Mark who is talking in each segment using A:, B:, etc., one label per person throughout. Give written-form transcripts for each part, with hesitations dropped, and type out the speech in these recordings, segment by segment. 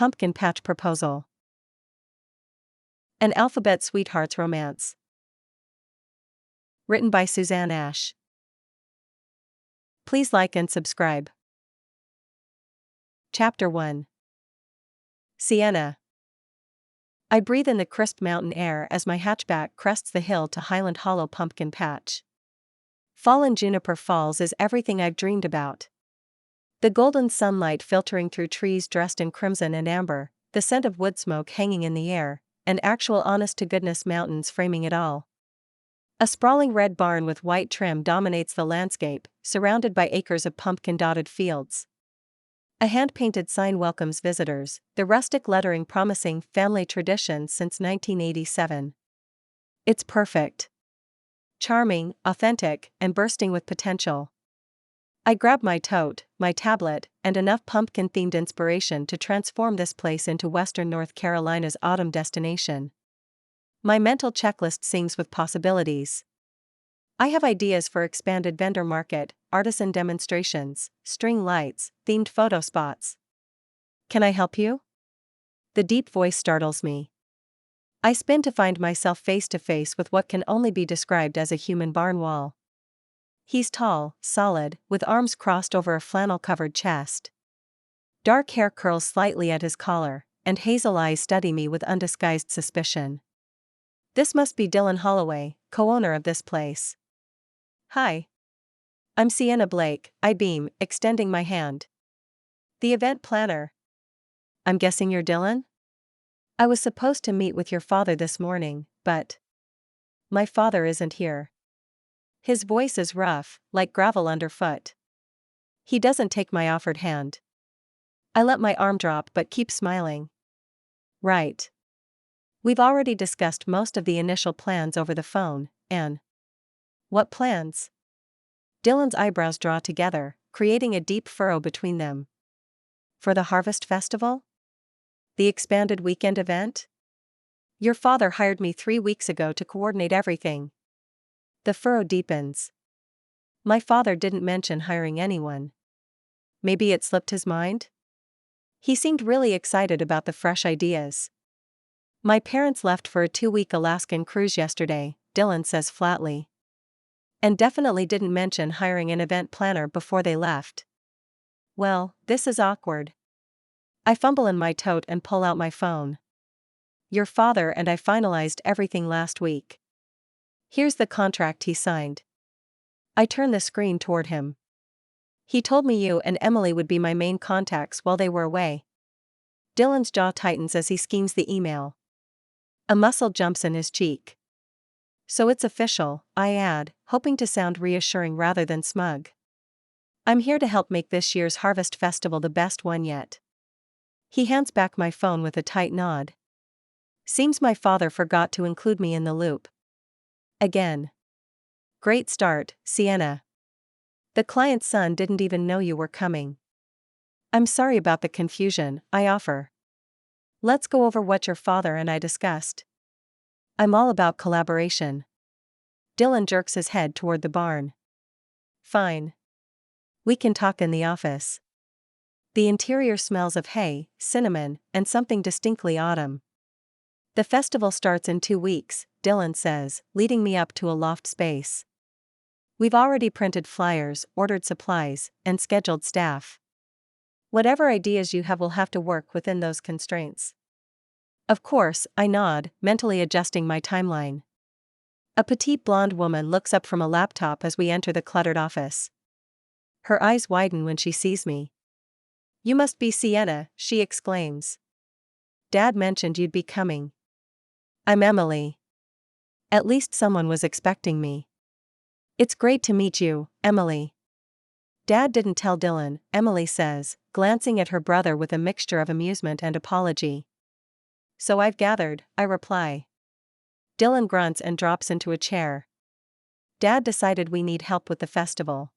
A: Pumpkin Patch Proposal. An Alphabet Sweetheart's Romance. Written by Susanne. Please like and subscribe. Chapter 1. Sienna. I breathe in the crisp mountain air as my hatchback crests the hill to Highland Hollow pumpkin patch. Fall in Juniper Falls is everything I've dreamed about. The golden sunlight filtering through trees dressed in crimson and amber, the scent of wood smoke hanging in the air, and actual honest-to-goodness mountains framing it all. A sprawling red barn with white trim dominates the landscape, surrounded by acres of pumpkin-dotted fields. A hand-painted sign welcomes visitors, the rustic lettering promising family tradition since 1987. It's perfect. Charming, authentic, and bursting with potential. I grab my tote, my tablet, and enough pumpkin-themed inspiration to transform this place into Western North Carolina's autumn destination. My mental checklist sings with possibilities. I have ideas for expanded vendor market, artisan demonstrations, string lights, themed photo spots. Can I help you? The deep voice startles me. I spin to find myself face to face with what can only be described as a human barn wall. He's tall, solid, with arms crossed over a flannel-covered chest. Dark hair curls slightly at his collar, and hazel eyes study me with undisguised suspicion. This must be Dylan Holloway, co-owner of this place. Hi. I'm Sienna Blake, I beam, extending my hand. The event planner. I'm guessing you're Dylan? I was supposed to meet with your father this morning, but my father isn't here. His voice is rough, like gravel underfoot. He doesn't take my offered hand. I let my arm drop but keep smiling. Right. We've already discussed most of the initial plans over the phone, and what plans? Dylan's eyebrows draw together, creating a deep furrow between them. For the Harvest Festival? The expanded weekend event? Your father hired me 3 weeks ago to coordinate everything. The furrow deepens. My father didn't mention hiring anyone. Maybe it slipped his mind? He seemed really excited about the fresh ideas. My parents left for a 2-week Alaskan cruise yesterday, Dylan says flatly. And definitely didn't mention hiring an event planner before they left. Well, this is awkward. I fumble in my tote and pull out my phone. Your father and I finalized everything last week. Here's the contract he signed. I turn the screen toward him. He told me you and Emily would be my main contacts while they were away. Dylan's jaw tightens as he schemes the email. A muscle jumps in his cheek. So it's official, I add, hoping to sound reassuring rather than smug. I'm here to help make this year's Harvest Festival the best one yet. He hands back my phone with a tight nod. Seems my father forgot to include me in the loop. Again. Great start, Sienna. The client's son didn't even know you were coming. I'm sorry about the confusion, I offer. Let's go over what your father and I discussed. I'm all about collaboration. Dylan jerks his head toward the barn. Fine. We can talk in the office. The interior smells of hay, cinnamon, and something distinctly autumn. The festival starts in 2 weeks, Dylan says, leading me up to a loft space. We've already printed flyers, ordered supplies, and scheduled staff. Whatever ideas you have will have to work within those constraints. Of course, I nod, mentally adjusting my timeline. A petite blonde woman looks up from a laptop as we enter the cluttered office. Her eyes widen when she sees me. You must be Sienna, she exclaims. Dad mentioned you'd be coming. I'm Emily. At least someone was expecting me. It's great to meet you, Emily. Dad didn't tell Dylan, Emily says, glancing at her brother with a mixture of amusement and apology. So I've gathered, I reply. Dylan grunts and drops into a chair. Dad decided we need help with the festival.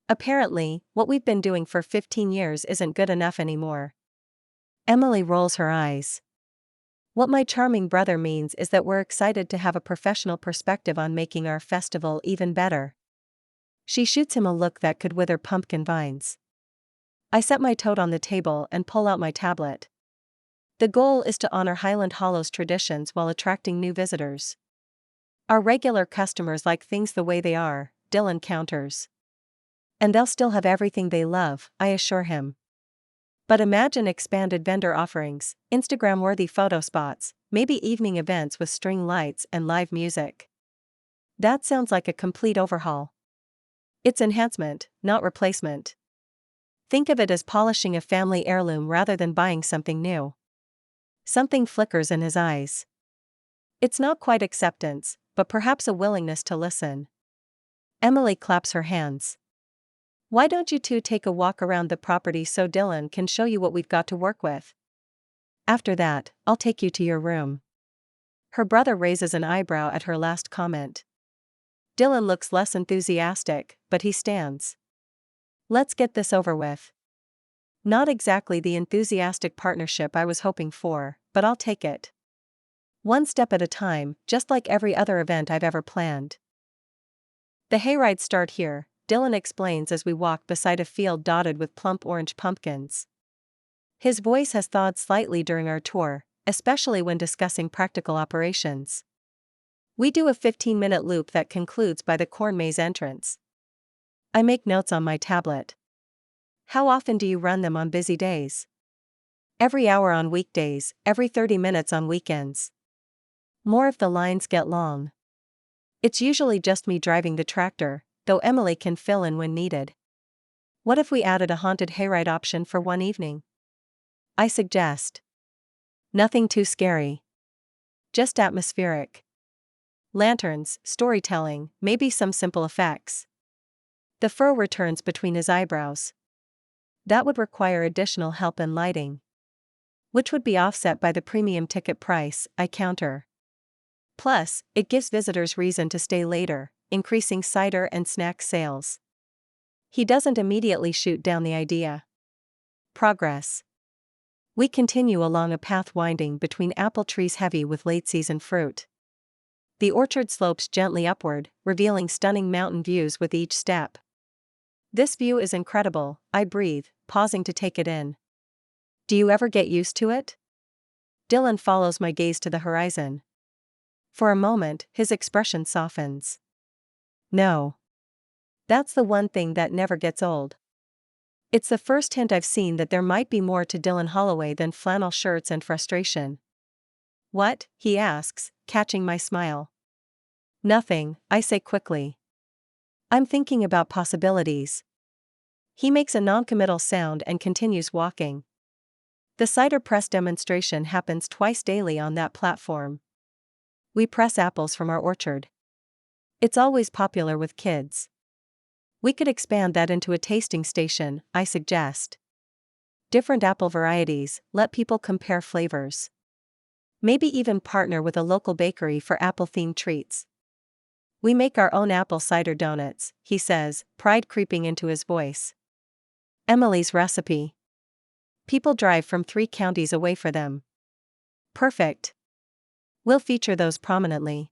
A: Apparently, what we've been doing for 15 years isn't good enough anymore. Emily rolls her eyes. What my charming brother means is that we're excited to have a professional perspective on making our festival even better. She shoots him a look that could wither pumpkin vines. I set my tote on the table and pull out my tablet. The goal is to honor Highland Hollow's traditions while attracting new visitors. Our regular customers like things the way they are, Dylan counters. And they'll still have everything they love, I assure him. But imagine expanded vendor offerings, Instagram-worthy photo spots, maybe evening events with string lights and live music. That sounds like a complete overhaul. It's enhancement, not replacement. Think of it as polishing a family heirloom rather than buying something new. Something flickers in his eyes. It's not quite acceptance, but perhaps a willingness to listen. Emily claps her hands. Why don't you two take a walk around the property so Dylan can show you what we've got to work with? After that, I'll take you to your room. Her brother raises an eyebrow at her last comment. Dylan looks less enthusiastic, but he stands. Let's get this over with. Not exactly the enthusiastic partnership I was hoping for, but I'll take it. One step at a time, just like every other event I've ever planned. The hayrides start here, Dylan explains as we walk beside a field dotted with plump orange pumpkins. His voice has thawed slightly during our tour, especially when discussing practical operations. We do a 15-minute loop that concludes by the corn maze entrance. I make notes on my tablet. How often do you run them on busy days? Every hour on weekdays, every 30 minutes on weekends. More if the lines get long. It's usually just me driving the tractor, though Emily can fill in when needed. What if we added a haunted hayride option for one evening? I suggest. Nothing too scary. Just atmospheric. Lanterns, storytelling, maybe some simple effects. The furrow returns between his eyebrows. That would require additional help and lighting. Which would be offset by the premium ticket price, I counter. Plus, it gives visitors reason to stay later, increasing cider and snack sales. He doesn't immediately shoot down the idea. Progress. We continue along a path winding between apple trees heavy with late-season fruit. The orchard slopes gently upward, revealing stunning mountain views with each step. This view is incredible, I breathe, pausing to take it in. Do you ever get used to it? Dylan follows my gaze to the horizon. For a moment, his expression softens. No. That's the one thing that never gets old. It's the first hint I've seen that there might be more to Dylan Holloway than flannel shirts and frustration. What? He asks, catching my smile. Nothing, I say quickly. I'm thinking about possibilities. He makes a non-committal sound and continues walking. The cider press demonstration happens twice daily on that platform. We press apples from our orchard. It's always popular with kids. We could expand that into a tasting station, I suggest. Different apple varieties, let people compare flavors. Maybe even partner with a local bakery for apple-themed treats. We make our own apple cider donuts, he says, pride creeping into his voice. Emily's recipe. People drive from 3 counties away for them. Perfect. We'll feature those prominently.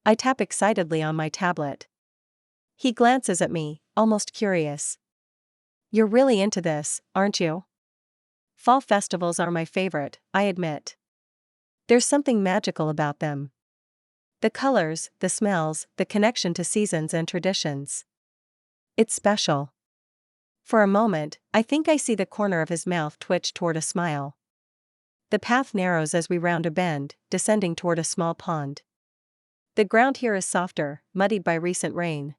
A: I tap excitedly on my tablet. He glances at me, almost curious. You're really into this, aren't you? Fall festivals are my favorite, I admit. There's something magical about them. The colors, the smells, the connection to seasons and traditions. It's special. For a moment, I think I see the corner of his mouth twitch toward a smile. The path narrows as we round a bend, descending toward a small pond. The ground here is softer, muddied by recent rain.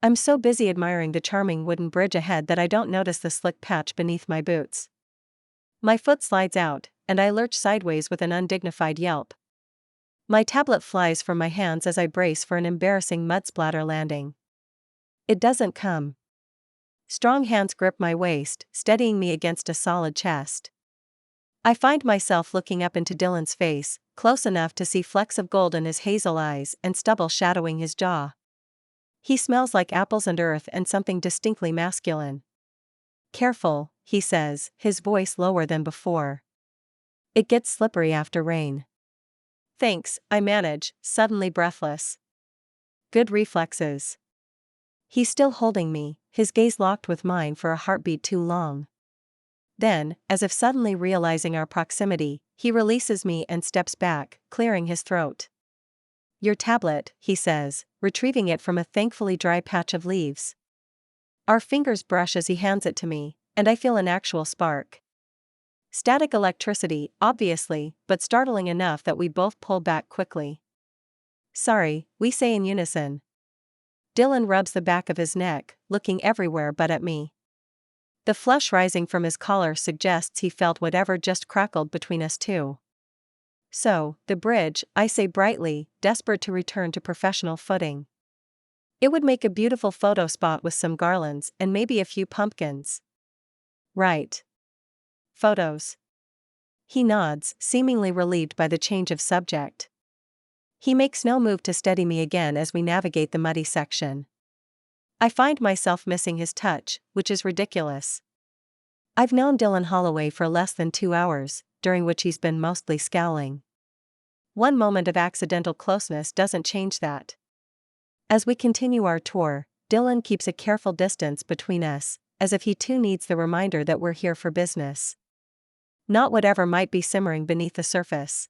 A: I'm so busy admiring the charming wooden bridge ahead that I don't notice the slick patch beneath my boots. My foot slides out, and I lurch sideways with an undignified yelp. My tablet flies from my hands as I brace for an embarrassing mud splatter landing. It doesn't come. Strong hands grip my waist, steadying me against a solid chest. I find myself looking up into Dylan's face, close enough to see flecks of gold in his hazel eyes and stubble shadowing his jaw. He smells like apples and earth and something distinctly masculine. Careful, he says, his voice lower than before. It gets slippery after rain. Thanks, I manage, suddenly breathless. Good reflexes. He's still holding me, his gaze locked with mine for a heartbeat too long. Then, as if suddenly realizing our proximity, he releases me and steps back, clearing his throat. "Your tablet," he says, retrieving it from a thankfully dry patch of leaves. Our fingers brush as he hands it to me, and I feel an actual spark. Static electricity, obviously, but startling enough that we both pull back quickly. "Sorry," we say in unison. Dylan rubs the back of his neck, looking everywhere but at me. The flush rising from his collar suggests he felt whatever just crackled between us two. "So, the bridge," I say brightly, desperate to return to professional footing. "It would make a beautiful photo spot with some garlands and maybe a few pumpkins." "Right. Photos." He nods, seemingly relieved by the change of subject. He makes no move to steady me again as we navigate the muddy section. I find myself missing his touch, which is ridiculous. I've known Dylan Holloway for less than 2 hours, during which he's been mostly scowling. One moment of accidental closeness doesn't change that. As we continue our tour, Dylan keeps a careful distance between us, as if he too needs the reminder that we're here for business, not whatever might be simmering beneath the surface.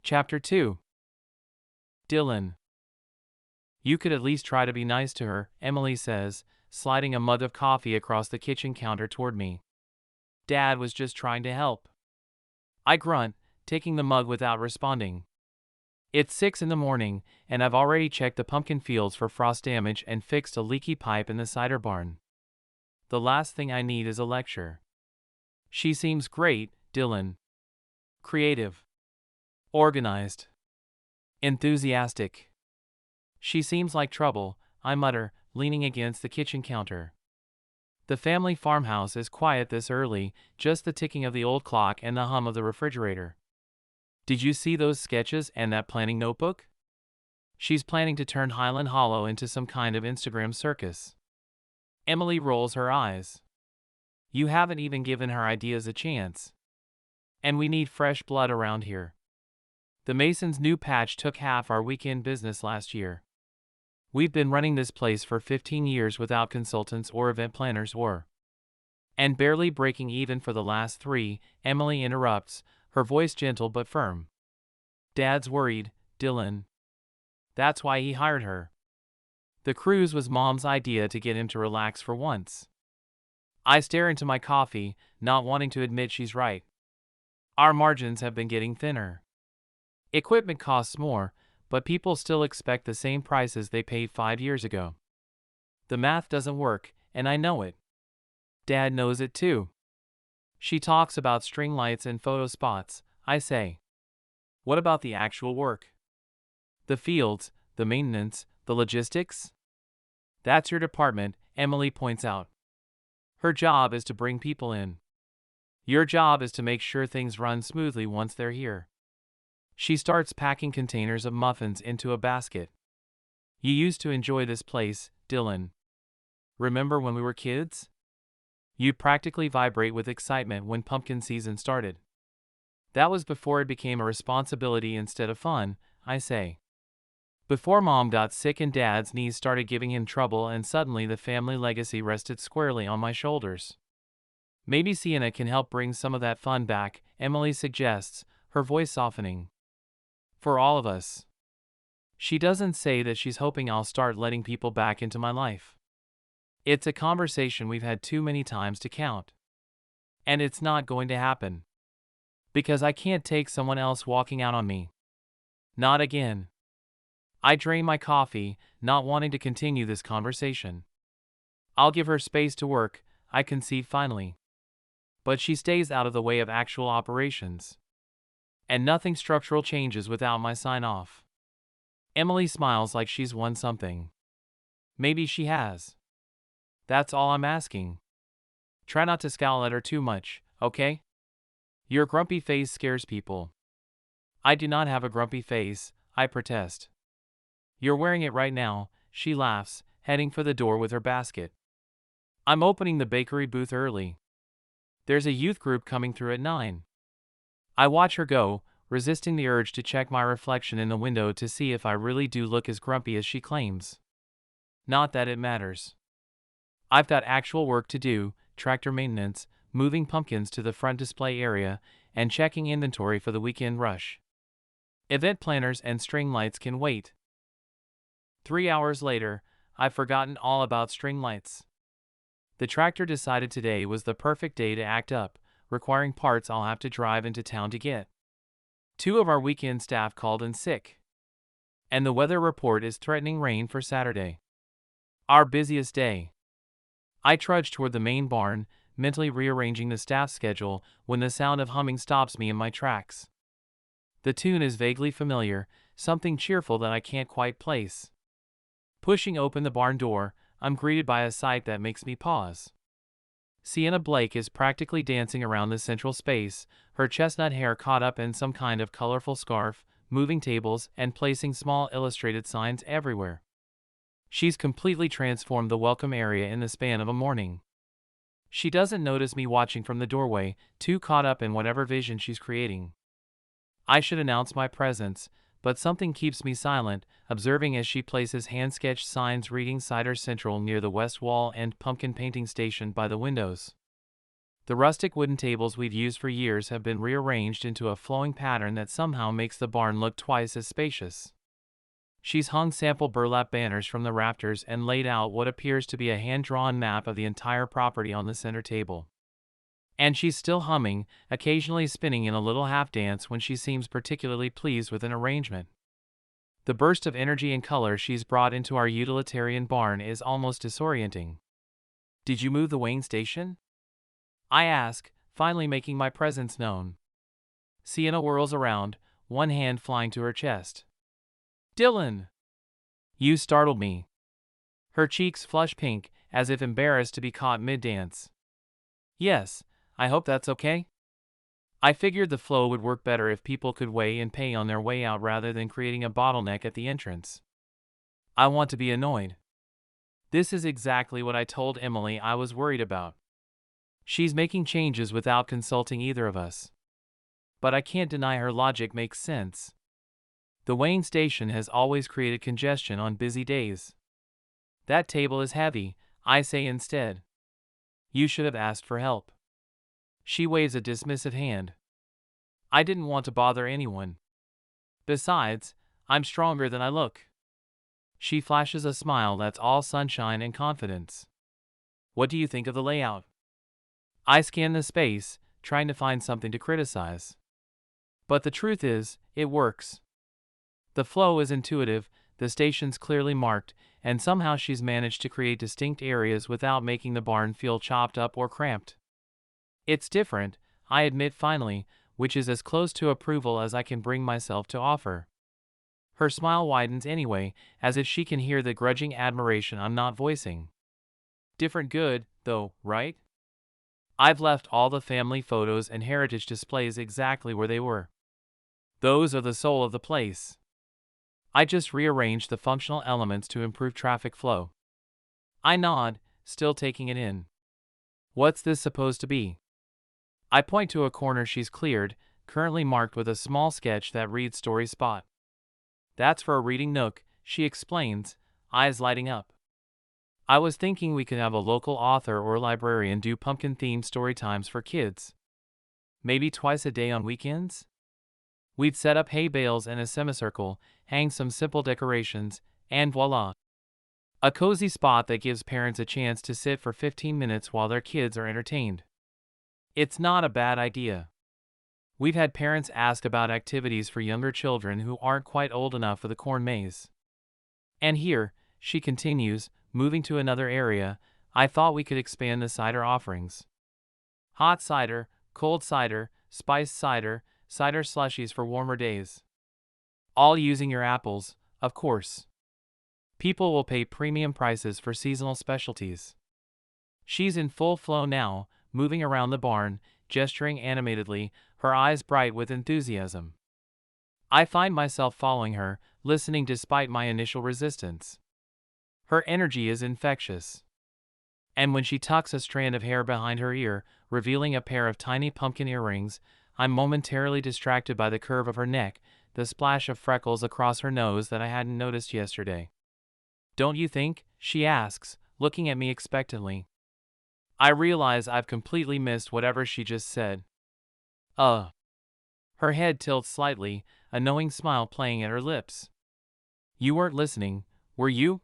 B: Chapter 2. Dylan. "You could at least try to be nice to her," Emily says, sliding a mug of coffee across the kitchen counter toward me. "Dad was just trying to help." I grunt, taking the mug without responding. It's 6 in the morning, and I've already checked the pumpkin fields for frost damage and fixed a leaky pipe in the cider barn. The last thing I need is a lecture. She seems great, Dylan. Creative. Organized. Enthusiastic. "She seems like trouble," I mutter, leaning against the kitchen counter. The family farmhouse is quiet this early, just the ticking of the old clock and the hum of the refrigerator. "Did you see those sketches and that planning notebook?" She's planning to turn Highland Hollow into some kind of Instagram circus. Emily rolls her eyes. "You haven't even given her ideas a chance. And we need fresh blood around here. The Masons' new patch took half our weekend business last year. We've been running this place for 15 years without consultants or event planners and barely breaking even for the last 3, Emily interrupts, her voice gentle but firm. "Dad's worried, Dylan. That's why he hired her. The cruise was Mom's idea to get him to relax for once." I stare into my coffee, not wanting to admit she's right. Our margins have been getting thinner. Equipment costs more, but people still expect the same prices they paid 5 years ago. The math doesn't work, and I know it. Dad knows it too. She talks about string lights and photo spots, I say. What about the actual work? The fields, the maintenance, the logistics? That's your department, Emily points out. Her job is to bring people in. Your job is to make sure things run smoothly once they're here. She starts packing containers of muffins into a basket. "You used to enjoy this place, Dylan. Remember when we were kids? You'd practically vibrate with excitement when pumpkin season started. That was before it became a responsibility instead of fun," I say. "Before Mom got sick and Dad's knees started giving him trouble and suddenly the family legacy rested squarely on my shoulders. Maybe Sienna can help bring some of that fun back," Emily suggests, her voice softening. "For all of us." She doesn't say that she's hoping I'll start letting people back into my life. It's a conversation we've had too many times to count. And it's not going to happen. Because I can't take someone else walking out on me. Not again. I drain my coffee, not wanting to continue this conversation. I'll give her space to work, I concede finally. But she stays out of the way of actual operations. And nothing structural changes without my sign-off. Emily smiles like she's won something. Maybe she has. That's all I'm asking. Try not to scowl at her too much, okay? Your grumpy face scares people. I do not have a grumpy face, I protest. You're wearing it right now, she laughs, heading for the door with her basket. I'm opening the bakery booth early. There's a youth group coming through at 9. I watch her go, resisting the urge to check my reflection in the window to see if I really do look as grumpy as she claims. Not that it matters. I've got actual work to do, tractor maintenance, moving pumpkins to the front display area and checking inventory for the weekend rush. Event planners and string lights can wait. 3 hours later, I've forgotten all about string lights. The tractor decided today was the perfect day to act up, requiring parts I'll have to drive into town to get. 2 of our weekend staff called in sick, and the weather report is threatening rain for Saturday. Our busiest day. I trudge toward the main barn, mentally rearranging the staff schedule when the sound of humming stops me in my tracks. The tune is vaguely familiar, something cheerful that I can't quite place. Pushing open the barn door, I'm greeted by a sight that makes me pause. Sienna Blake is practically dancing around the central space, her chestnut hair caught up in some kind of colorful scarf, moving tables and placing small illustrated signs everywhere. She's completely transformed the welcome area in the span of a morning. She doesn't notice me watching from the doorway, too caught up in whatever vision she's creating. I should announce my presence, but something keeps me silent, observing as she places hand-sketched signs reading Cider Central near the west wall and pumpkin painting station by the windows. The rustic wooden tables we've used for years have been rearranged into a flowing pattern that somehow makes the barn look twice as spacious. She's hung sample burlap banners from the rafters and laid out what appears to be a hand-drawn map of the entire property on the center table. And she's still humming, occasionally spinning in a little half-dance when she seems particularly pleased with an arrangement. The burst of energy and color she's brought into our utilitarian barn is almost disorienting. "Did you move the weighing station?" I ask, finally making my presence known. Sienna whirls around, one hand flying to her chest. "Dylan! You startled me." Her cheeks flush pink, as if embarrassed to be caught mid-dance. "Yes, I hope that's okay?" I figured the flow would work better if people could weigh and pay on their way out rather than creating a bottleneck at the entrance. I want to be annoyed. This is exactly what I told Emily I was worried about. She's making changes without consulting either of us. But I can't deny her logic makes sense. The weighing station has always created congestion on busy days. "That table is heavy," I say instead. "You should have asked for help." She waves a dismissive hand. "I didn't want to bother anyone. Besides, I'm stronger than I look." She flashes a smile that's all sunshine and confidence. "What do you think of the layout?" I scan the space, trying to find something to criticize. But the truth is, it works. The flow is intuitive, the station's clearly marked, and somehow she's managed to create distinct areas without making the barn feel chopped up or cramped. It's different, I admit finally, which is as close to approval as I can bring myself to offer. Her smile widens anyway, as if she can hear the grudging admiration I'm not voicing. Different good, though, right? I've left all the family photos and heritage displays exactly where they were. Those are the soul of the place. I just rearranged the functional elements to improve traffic flow. I nod, still taking it in. "What's this supposed to be?" I point to a corner she's cleared, currently marked with a small sketch that reads "Story Spot." "That's for a reading nook," she explains, eyes lighting up. "I was thinking we could have a local author or librarian do pumpkin-themed story times for kids. Maybe twice a day on weekends?" We'd set up hay bales and a semicircle, hang some simple decorations, and voila! A cozy spot that gives parents a chance to sit for 15 minutes while their kids are entertained. It's not a bad idea. We've had parents ask about activities for younger children who aren't quite old enough for the corn maze. And here, she continues, moving to another area, I thought we could expand the cider offerings. Hot cider, cold cider, spiced cider, cider slushies for warmer days. All using your apples, of course. People will pay premium prices for seasonal specialties. She's in full flow now, moving around the barn, gesturing animatedly, her eyes bright with enthusiasm. I find myself following her, listening despite my initial resistance. Her energy is infectious. And when she tucks a strand of hair behind her ear, revealing a pair of tiny pumpkin earrings, I'm momentarily distracted by the curve of her neck, the splash of freckles across her nose that I hadn't noticed yesterday. "Don't you think?" she asks, looking at me expectantly. I realize I've completely missed whatever she just said. Her head tilts slightly, a knowing smile playing at her lips. You weren't listening, were you?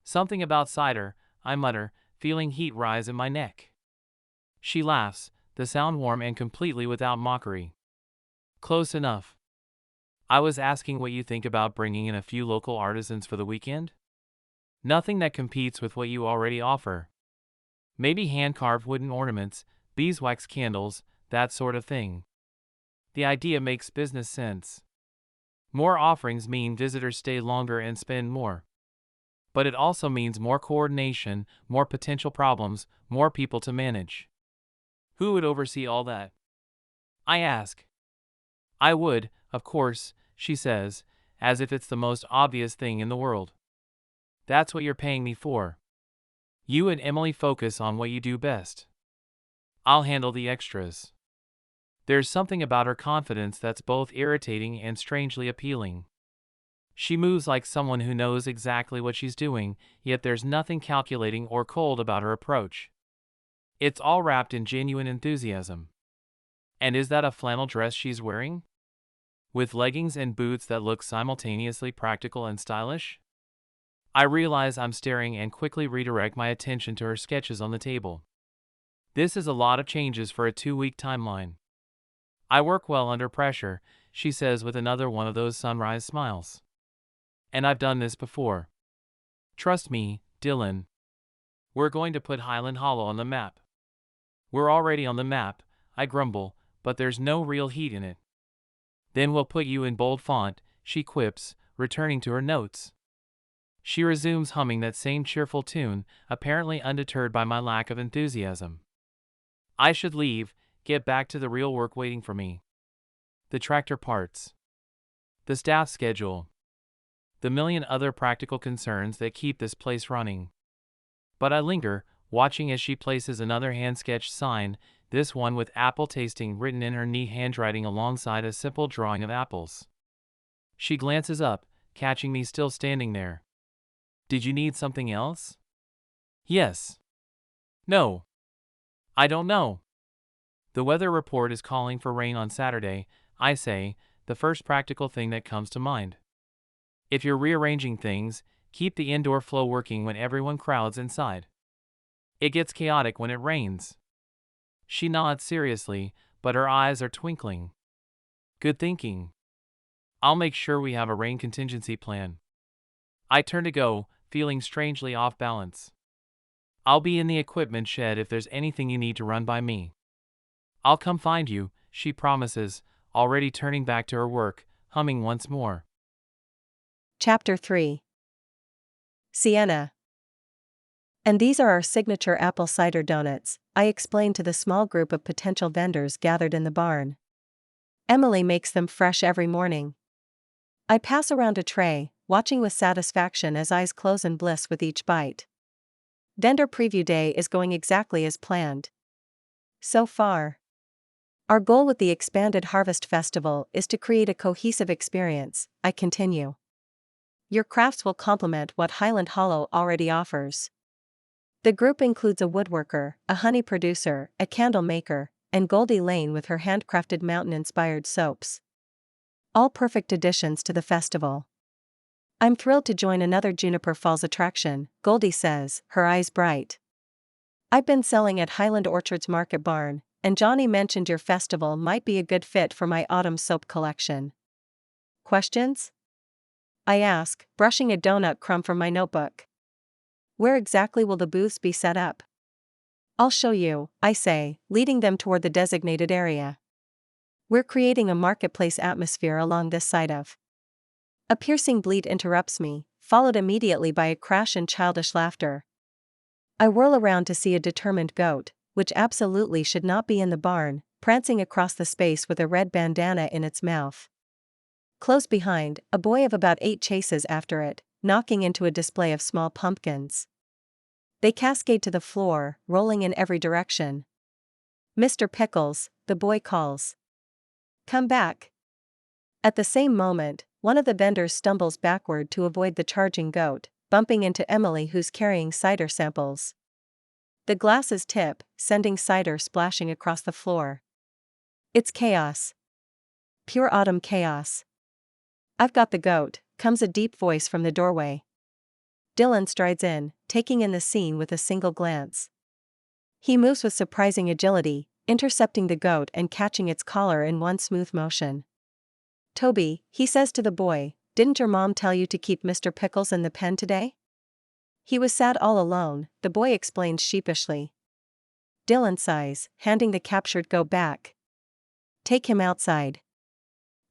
B: Something about cider, I mutter, feeling heat rise in my neck. She laughs, the sound warm and completely without mockery. Close enough. I was asking what you think about bringing in a few local artisans for the weekend? Nothing that competes with what you already offer. Maybe hand-carved wooden ornaments, beeswax candles, that sort of thing. The idea makes business sense. More offerings mean visitors stay longer and spend more. But it also means more coordination, more potential problems, more people to manage. Who would oversee all that? I ask. I would, of course, she says, as if it's the most obvious thing in the world. That's what you're paying me for. You and Emily focus on what you do best. I'll handle the extras. There's something about her confidence that's both irritating and strangely appealing. She moves like someone who knows exactly what she's doing, yet there's nothing calculating or cold about her approach. It's all wrapped in genuine enthusiasm. And is that a flannel dress she's wearing? With leggings and boots that look simultaneously practical and stylish? I realize I'm staring and quickly redirect my attention to her sketches on the table. This is a lot of changes for a 2-week timeline. I work well under pressure, she says with another one of those sunrise smiles. And I've done this before. Trust me, Dylan. We're going to put Highland Hollow on the map. We're already on the map, I grumble, but there's no real heat in it. Then we'll put you in bold font, she quips, returning to her notes. She resumes humming that same cheerful tune, apparently undeterred by my lack of enthusiasm. I should leave, get back to the real work waiting for me. The tractor parts. The staff schedule. The million other practical concerns that keep this place running. But I linger, watching as she places another hand-sketched sign, this one with apple tasting written in her neat handwriting alongside a simple drawing of apples. She glances up, catching me still standing there. Did you need something else? Yes. No. I don't know. The weather report is calling for rain on Saturday, I say, the first practical thing that comes to mind. If you're rearranging things, keep the indoor flow working when everyone crowds inside. It gets chaotic when it rains. She nods seriously, but her eyes are twinkling. Good thinking. I'll make sure we have a rain contingency plan. I turn to go, feeling strangely off balance. I'll be in the equipment shed if there's anything you need to run by me. I'll come find you, she promises, already turning back to her work, humming once more.
A: Chapter 3. Sienna. And these are our signature apple cider donuts, I explain to the small group of potential vendors gathered in the barn. Emily makes them fresh every morning. I pass around a tray, watching with satisfaction as eyes close in bliss with each bite. Vendor preview day is going exactly as planned. So far. Our goal with the expanded Harvest Festival is to create a cohesive experience, I continue. Your crafts will complement what Highland Hollow already offers. The group includes a woodworker, a honey producer, a candle maker, and Goldie Lane with her handcrafted mountain-inspired soaps. All perfect additions to the festival. I'm thrilled to join another Juniper Falls attraction, Goldie says, her eyes bright. I've been selling at Highland Orchard's Market Barn, and Johnny mentioned your festival might be a good fit for my autumn soap collection. Questions? I ask, brushing a donut crumb from my notebook. Where exactly will the booths be set up? I'll show you, I say, leading them toward the designated area. We're creating a marketplace atmosphere along this side of. A piercing bleat interrupts me, followed immediately by a crash in childish laughter. I whirl around to see a determined goat, which absolutely should not be in the barn, prancing across the space with a red bandana in its mouth. Close behind, a boy of about 8 chases after it, knocking into a display of small pumpkins. They cascade to the floor, rolling in every direction. Mr. Pickles, the boy calls. Come back. At the same moment, one of the vendors stumbles backward to avoid the charging goat, bumping into Emily who's carrying cider samples. The glasses tip, sending cider splashing across the floor. It's chaos. Pure autumn chaos. "I've got the goat," comes a deep voice from the doorway. Dylan strides in, taking in the scene with a single glance. He moves with surprising agility, intercepting the goat and catching its collar in one smooth motion. "Toby," he says to the boy, "didn't your mom tell you to keep Mr. Pickles in the pen today?" "He was sad all alone," the boy explains sheepishly. Dylan sighs, handing the captured goat back. "Take him outside.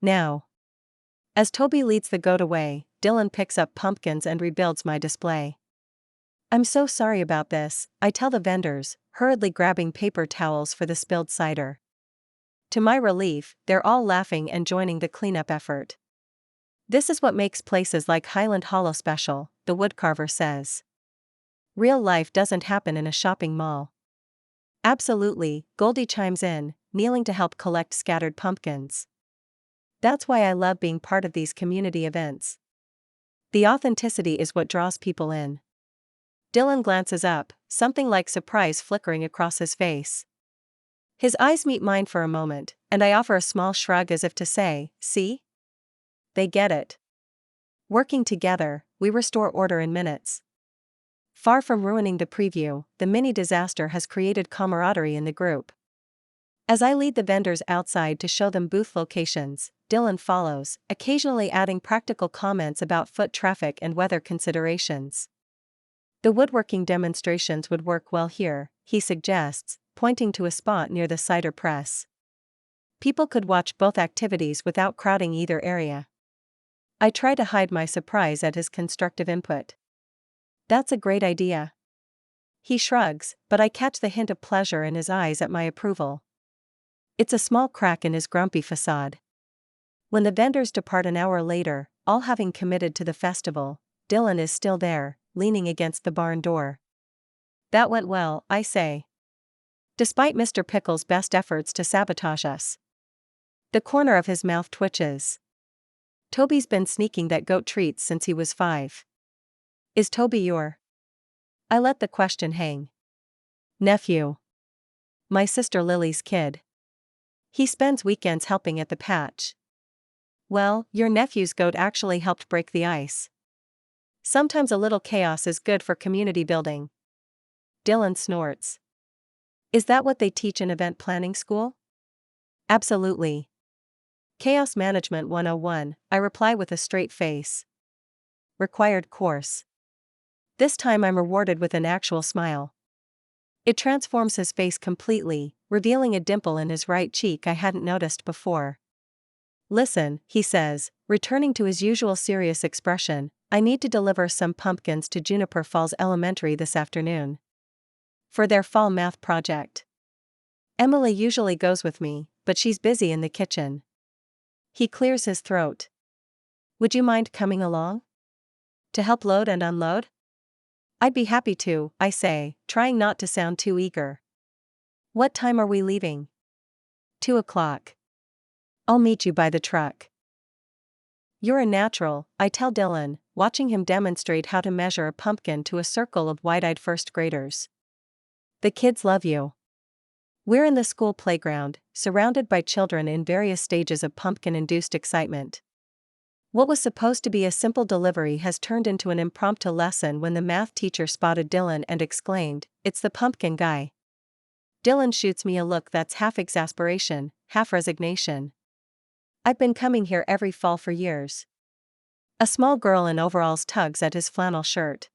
A: Now." As Toby leads the goat away, Dylan picks up pumpkins and rebuilds my display. "I'm so sorry about this," I tell the vendors, hurriedly grabbing paper towels for the spilled cider. To my relief, they're all laughing and joining the cleanup effort. "This is what makes places like Highland Hollow special," the woodcarver says. "Real life doesn't happen in a shopping mall." "Absolutely," Goldie chimes in, kneeling to help collect scattered pumpkins. "That's why I love being part of these community events. The authenticity is what draws people in." Dylan glances up, something like surprise flickering across his face. His eyes meet mine for a moment, and I offer a small shrug as if to say, "See? They get it." Working together, we restore order in minutes. Far from ruining the preview, the mini disaster has created camaraderie in the group. As I lead the vendors outside to show them booth locations, Dylan follows, occasionally adding practical comments about foot traffic and weather considerations. "The woodworking demonstrations would work well here," he suggests, pointing to a spot near the cider press. "People could watch both activities without crowding either area." I try to hide my surprise at his constructive input. "That's a great idea." He shrugs, but I catch the hint of pleasure in his eyes at my approval. It's a small crack in his grumpy facade. When the vendors depart an hour later, all having committed to the festival, Dylan is still there, leaning against the barn door. "That went well," I say. "Despite Mr. Pickles' best efforts to sabotage us." The corner of his mouth twitches. "Toby's been sneaking that goat treats since he was 5. Is Toby your—" I let the question hang. "Nephew. My sister Lily's kid. He spends weekends helping at the patch." "Well, your nephew's goat actually helped break the ice. Sometimes a little chaos is good for community building." Dylan snorts. "Is that what they teach in event planning school?" "Absolutely. Chaos Management 101, I reply with a straight face. Required course." This time I'm rewarded with an actual smile. It transforms his face completely, revealing a dimple in his right cheek I hadn't noticed before. "Listen," he says, returning to his usual serious expression, "I need to deliver some pumpkins to Juniper Falls Elementary this afternoon. For their fall math project. Emily usually goes with me, but she's busy in the kitchen." He clears his throat. "Would you mind coming along? To help load and unload?" "I'd be happy to," I say, trying not to sound too eager. "What time are we leaving?" 2 o'clock. "I'll meet you by the truck." "You're a natural," I tell Dylan, watching him demonstrate how to measure a pumpkin to a circle of wide-eyed first graders. "The kids love you." We're in the school playground, surrounded by children in various stages of pumpkin-induced excitement. What was supposed to be a simple delivery has turned into an impromptu lesson when the math teacher spotted Dylan and exclaimed, "It's the pumpkin guy." Dylan shoots me a look that's half exasperation, half resignation. "I've been coming here every fall for years." A small girl in overalls tugs at his flannel shirt.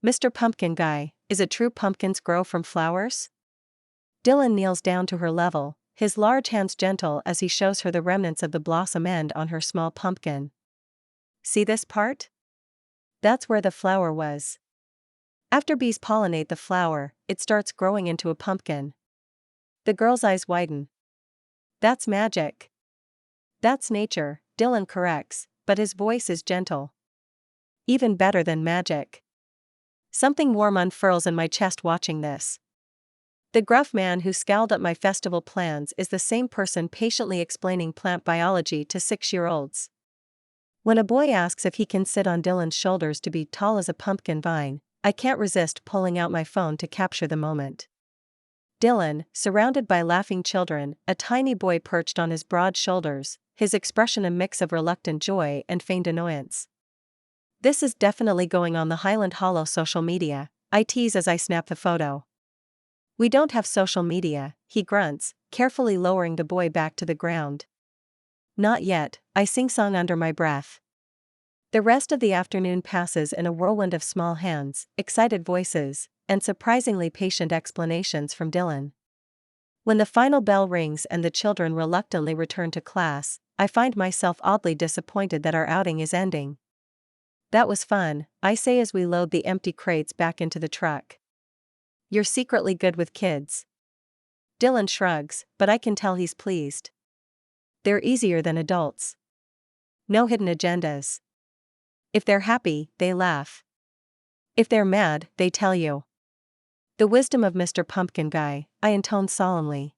A: "Mr. Pumpkin Guy, is it true pumpkins grow from flowers?" Dylan kneels down to her level, his large hands gentle as he shows her the remnants of the blossom end on her small pumpkin. "See this part? That's where the flower was. After bees pollinate the flower, it starts growing into a pumpkin." The girl's eyes widen. "That's magic." "That's nature," Dylan corrects, but his voice is gentle. "Even better than magic." Something warm unfurls in my chest watching this. The gruff man who scowled at my festival plans is the same person patiently explaining plant biology to 6-year-olds. When a boy asks if he can sit on Dylan's shoulders to be tall as a pumpkin vine, I can't resist pulling out my phone to capture the moment. Dylan, surrounded by laughing children, a tiny boy perched on his broad shoulders, his expression a mix of reluctant joy and feigned annoyance. This is definitely going on the Highland Hollow social media, I tease as I snap the photo. We don't have social media, he grunts, carefully lowering the boy back to the ground. Not yet, I sing-song under my breath. The rest of the afternoon passes in a whirlwind of small hands, excited voices, and surprisingly patient explanations from Dylan. When the final bell rings and the children reluctantly return to class, I find myself oddly disappointed that our outing is ending. That was fun, I say as we load the empty crates back into the truck. You're secretly good with kids. Dylan shrugs, but I can tell he's pleased. They're easier than adults. No hidden agendas. If they're happy, they laugh. If they're mad, they tell you. The wisdom of Mr. Pumpkin Guy, I intone solemnly.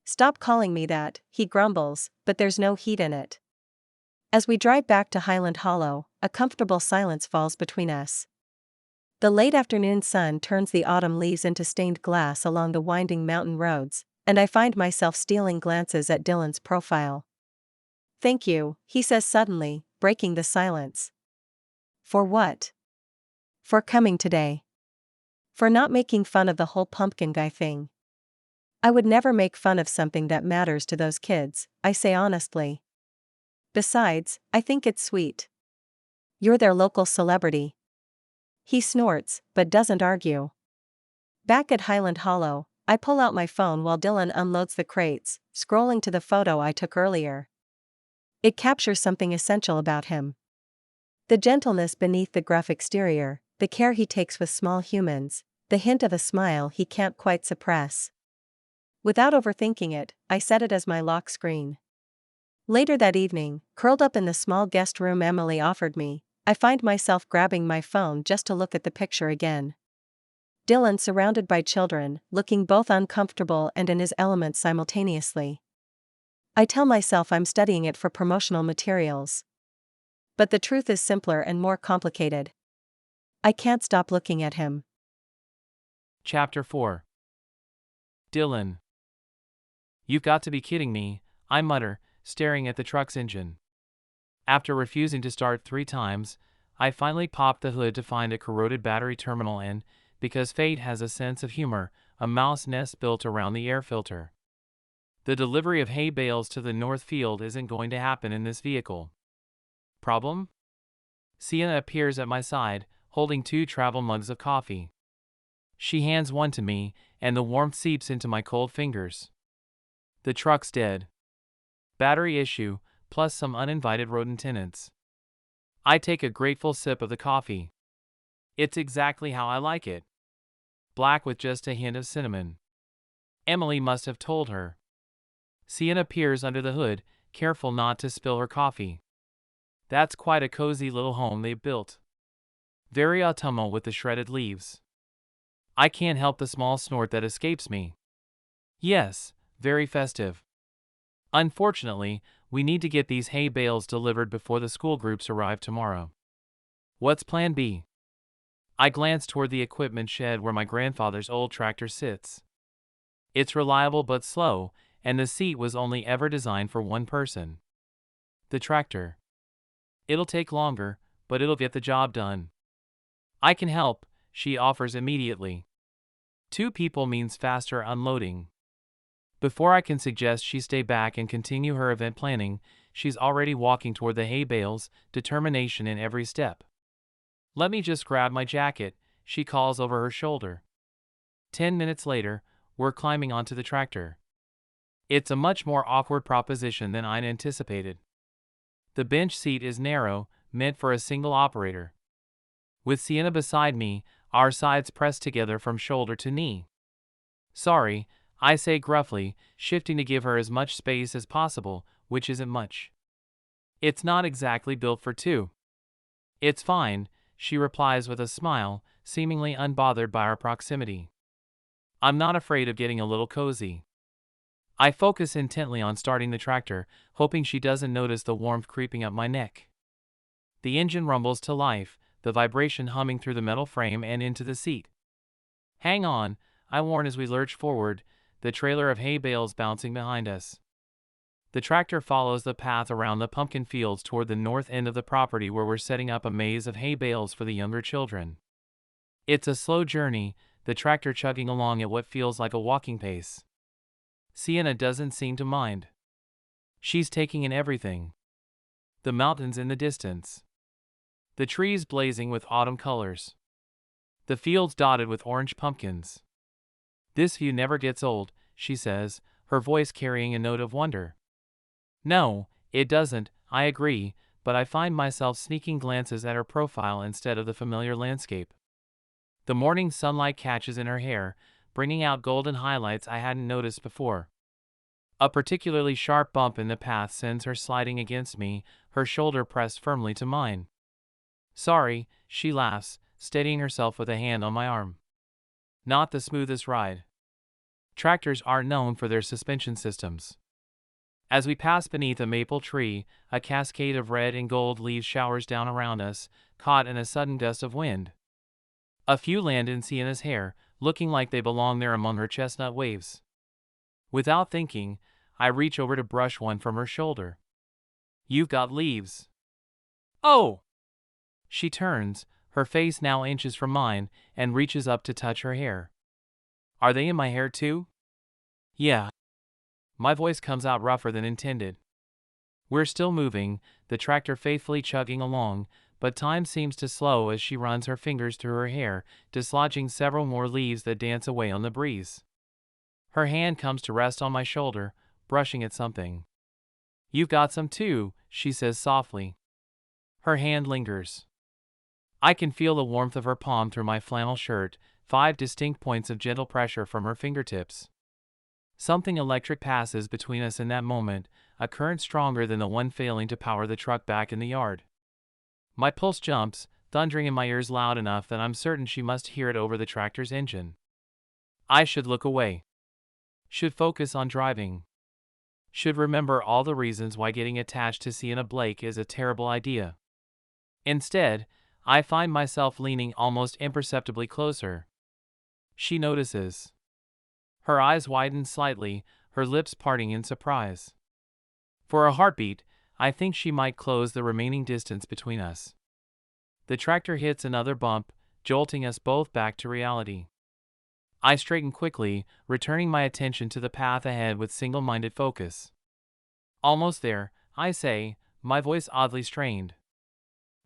A: Stop calling me that, he grumbles, but there's no heat in it. As we drive back to Highland Hollow, a comfortable silence falls between us. The late afternoon sun turns the autumn leaves into stained glass along the winding mountain roads, and I find myself stealing glances at Dylan's profile. Thank you, he says suddenly, breaking the silence. For what? For coming today. For not making fun of the whole pumpkin guy thing. I would never make fun of something that matters to those kids, I say honestly. Besides, I think it's sweet. You're their local celebrity. He snorts, but doesn't argue. Back at Highland Hollow, I pull out my phone while Dylan unloads the crates, scrolling to the photo I took earlier. It captures something essential about him. The gentleness beneath the gruff exterior, the care he takes with small humans, the hint of a smile he can't quite suppress. Without overthinking it, I set it as my lock screen. Later that evening, curled up in the small guest room Emily offered me, I find myself grabbing my phone just to look at the picture again. Dylan surrounded by children, looking both uncomfortable and in his element simultaneously. I tell myself I'm studying it for promotional materials. But the truth is simpler and more complicated. I can't stop looking at him.
B: Chapter 4. Dylan. You've got to be kidding me, I mutter, staring at the truck's engine. After refusing to start 3 times, I finally popped the hood to find a corroded battery terminal and, because fate has a sense of humor, a mouse nest built around the air filter. The delivery of hay bales to the north field isn't going to happen in this vehicle. Problem? Sienna appears at my side, holding 2 travel mugs of coffee. She hands one to me, and the warmth seeps into my cold fingers. The truck's dead. Battery issue, plus some uninvited rodent tenants. I take a grateful sip of the coffee. It's exactly how I like it. Black with just a hint of cinnamon. Emily must have told her. Sienna peers under the hood, careful not to spill her coffee. That's quite a cozy little home they've built. Very autumnal with the shredded leaves. I can't help the small snort that escapes me. Yes, very festive. Unfortunately, we need to get these hay bales delivered before the school groups arrive tomorrow. What's plan B? I glance toward the equipment shed where my grandfather's old tractor sits. It's reliable but slow, and the seat was only ever designed for one person. The tractor. It'll take longer, but it'll get the job done. I can help, she offers immediately. 2 people means faster unloading. Before I can suggest she stay back and continue her event planning, she's already walking toward the hay bales, determination in every step. Let me just grab my jacket, she calls over her shoulder. 10 minutes later, we're climbing onto the tractor. It's a much more awkward proposition than I'd anticipated. The bench seat is narrow, meant for a single operator. With Sienna beside me, our sides pressed together from shoulder to knee. Sorry, I say gruffly, shifting to give her as much space as possible, which isn't much. It's not exactly built for 2. It's fine, she replies with a smile, seemingly unbothered by our proximity. I'm not afraid of getting a little cozy. I focus intently on starting the tractor, hoping she doesn't notice the warmth creeping up my neck. The engine rumbles to life, the vibration humming through the metal frame and into the seat. "Hang on," I warn as we lurch forward, the trailer of hay bales bouncing behind us. The tractor follows the path around the pumpkin fields toward the north end of the property where we're setting up a maze of hay bales for the younger children. It's a slow journey, the tractor chugging along at what feels like a walking pace. Sienna doesn't seem to mind. She's taking in everything. The mountains in the distance. The trees blazing with autumn colors. The fields dotted with orange pumpkins. "This view never gets old," she says, her voice carrying a note of wonder. "No, it doesn't," I agree, but I find myself sneaking glances at her profile instead of the familiar landscape. The morning sunlight catches in her hair, bringing out golden highlights I hadn't noticed before. A particularly sharp bump in the path sends her sliding against me, her shoulder pressed firmly to mine. "Sorry," she laughs, steadying herself with a hand on my arm. "Not the smoothest ride." Tractors aren't known for their suspension systems. As we pass beneath a maple tree, a cascade of red and gold leaves showers down around us, caught in a sudden gust of wind. A few land in Sienna's hair, looking like they belong there among her chestnut waves. Without thinking, I reach over to brush one from her shoulder. "You've got leaves." "Oh!" She turns, her face now inches from mine, and reaches up to touch her hair. "Are they in my hair too?" "Yeah." My voice comes out rougher than intended. We're still moving, the tractor faithfully chugging along, but time seems to slow as she runs her fingers through her hair, dislodging several more leaves that dance away on the breeze. Her hand comes to rest on my shoulder, brushing at something. "You've got some too," she says softly. Her hand lingers. I can feel the warmth of her palm through my flannel shirt, 5 distinct points of gentle pressure from her fingertips. Something electric passes between us in that moment, a current stronger than the one failing to power the truck back in the yard. My pulse jumps, thundering in my ears loud enough that I'm certain she must hear it over the tractor's engine. I should look away. Should focus on driving. Should remember all the reasons why getting attached to Sienna Blake is a terrible idea. Instead, I find myself leaning almost imperceptibly closer. She notices. Her eyes widen slightly, her lips parting in surprise. For a heartbeat, I think she might close the remaining distance between us. The tractor hits another bump, jolting us both back to reality. I straighten quickly, returning my attention to the path ahead with single-minded focus. "Almost there," I say, my voice oddly strained.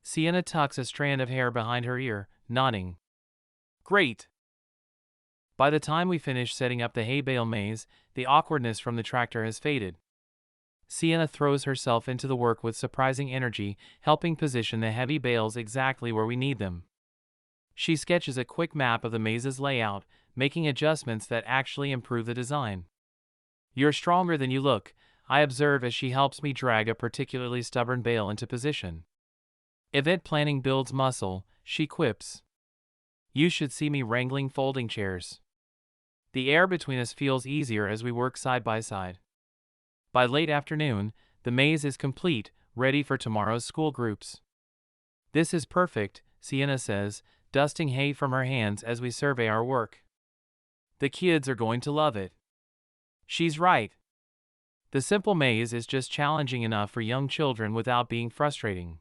B: Sienna tucks a strand of hair behind her ear, nodding. "Great." By the time we finish setting up the hay bale maze, the awkwardness from the tractor has faded. Sienna throws herself into the work with surprising energy, helping position the heavy bales exactly where we need them. She sketches a quick map of the maze's layout, making adjustments that actually improve the design. "You're stronger than you look," I observe as she helps me drag a particularly stubborn bale into position. "Event planning builds muscle," she quips. "You should see me wrangling folding chairs." The air between us feels easier as we work side by side. By late afternoon, the maze is complete, ready for tomorrow's school groups. "This is perfect," Sienna says, dusting hay from her hands as we survey our work. "The kids are going to love it." She's right. The simple maze is just challenging enough for young children without being frustrating.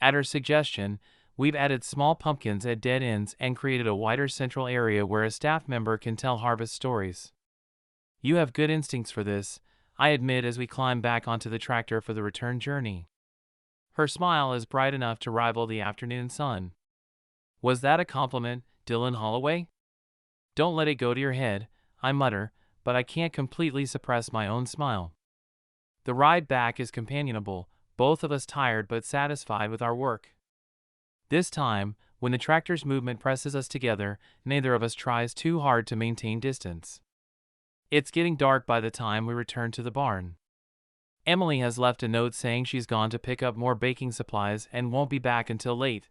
B: At her suggestion, we've added small pumpkins at dead ends and created a wider central area where a staff member can tell harvest stories. "You have good instincts for this," I admit as we climb back onto the tractor for the return journey. Her smile is bright enough to rival the afternoon sun. "Was that a compliment, Dylan Holloway?" "Don't let it go to your head," I mutter, but I can't completely suppress my own smile. The ride back is companionable, both of us tired but satisfied with our work. This time, when the tractor's movement presses us together, neither of us tries too hard to maintain distance. It's getting dark by the time we return to the barn. Emily has left a note saying she's gone to pick up more baking supplies and won't be back until late.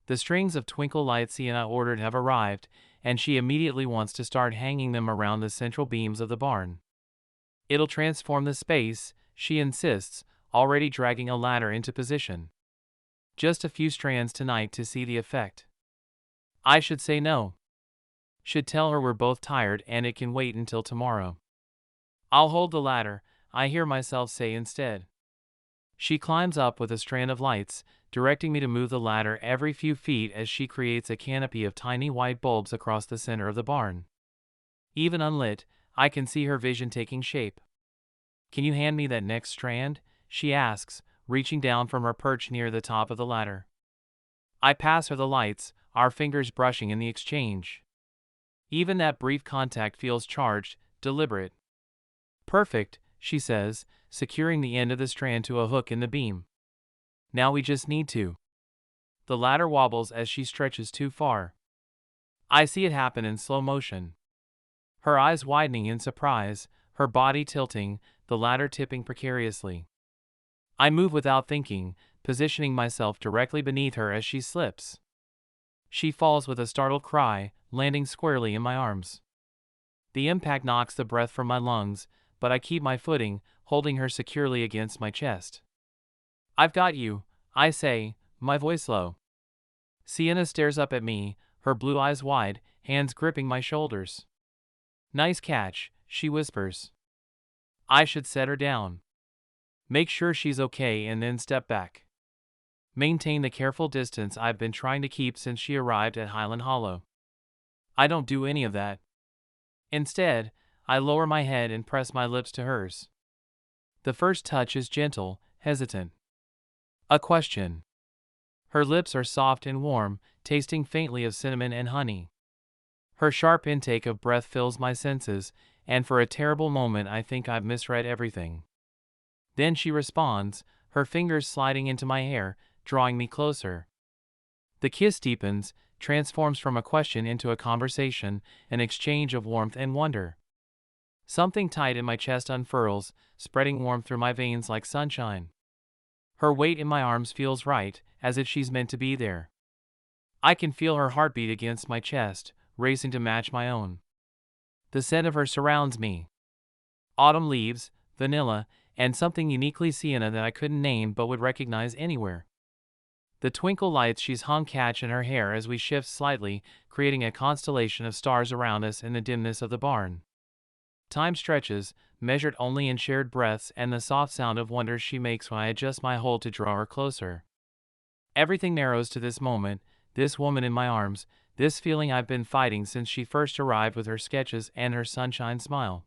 B: The strings of twinkle lights Sienna ordered have arrived, and she immediately wants to start hanging them around the central beams of the barn. "It'll transform the space," she insists, already dragging a ladder into position. Just a few strands tonight to see the effect. I should say no. Should tell her we're both tired and it can wait until tomorrow. I'll hold the ladder, I hear myself say instead. She climbs up with a strand of lights, directing me to move the ladder every few feet as she creates a canopy of tiny white bulbs across the center of the barn. Even unlit, I can see her vision taking shape. Can you hand me that next strand? She asks, reaching down from her perch near the top of the ladder. I pass her the lights, our fingers brushing in the exchange. Even that brief contact feels charged, deliberate. Perfect, she says, securing the end of the strand to a hook in the beam. Now we just need to. The ladder wobbles as she stretches too far. I see it happen in slow motion. Her eyes widening in surprise, her body tilting, the ladder tipping precariously. I move without thinking, positioning myself directly beneath her as she slips. She falls with a startled cry, landing squarely in my arms. The impact knocks the breath from my lungs, but I keep my footing, holding her securely against my chest. I've got you, I say, my voice low. Sienna stares up at me, her blue eyes wide, hands gripping my shoulders. Nice catch, she whispers. I should set her down. Make sure she's okay and then step back. Maintain the careful distance I've been trying to keep since she arrived at Highland Hollow. I don't do any of that. Instead, I lower my head and press my lips to hers. The first touch is gentle, hesitant. A question. Her lips are soft and warm, tasting faintly of cinnamon and honey. Her sharp intake of breath fills my senses, and for a terrible moment I think I've misread everything. Then she responds, her fingers sliding into my hair, drawing me closer. The kiss deepens, transforms from a question into a conversation, an exchange of warmth and wonder. Something tight in my chest unfurls, spreading warmth through my veins like sunshine. Her weight in my arms feels right, as if she's meant to be there. I can feel her heartbeat against my chest, racing to match my own. The scent of her surrounds me. Autumn leaves, vanilla, and something uniquely Sienna that I couldn't name but would recognize anywhere. The twinkle lights she's hung catch in her hair as we shift slightly, creating a constellation of stars around us in the dimness of the barn. Time stretches, measured only in shared breaths and the soft sound of wonder she makes when I adjust my hold to draw her closer. Everything narrows to this moment, this woman in my arms, this feeling I've been fighting since she first arrived with her sketches and her sunshine smile.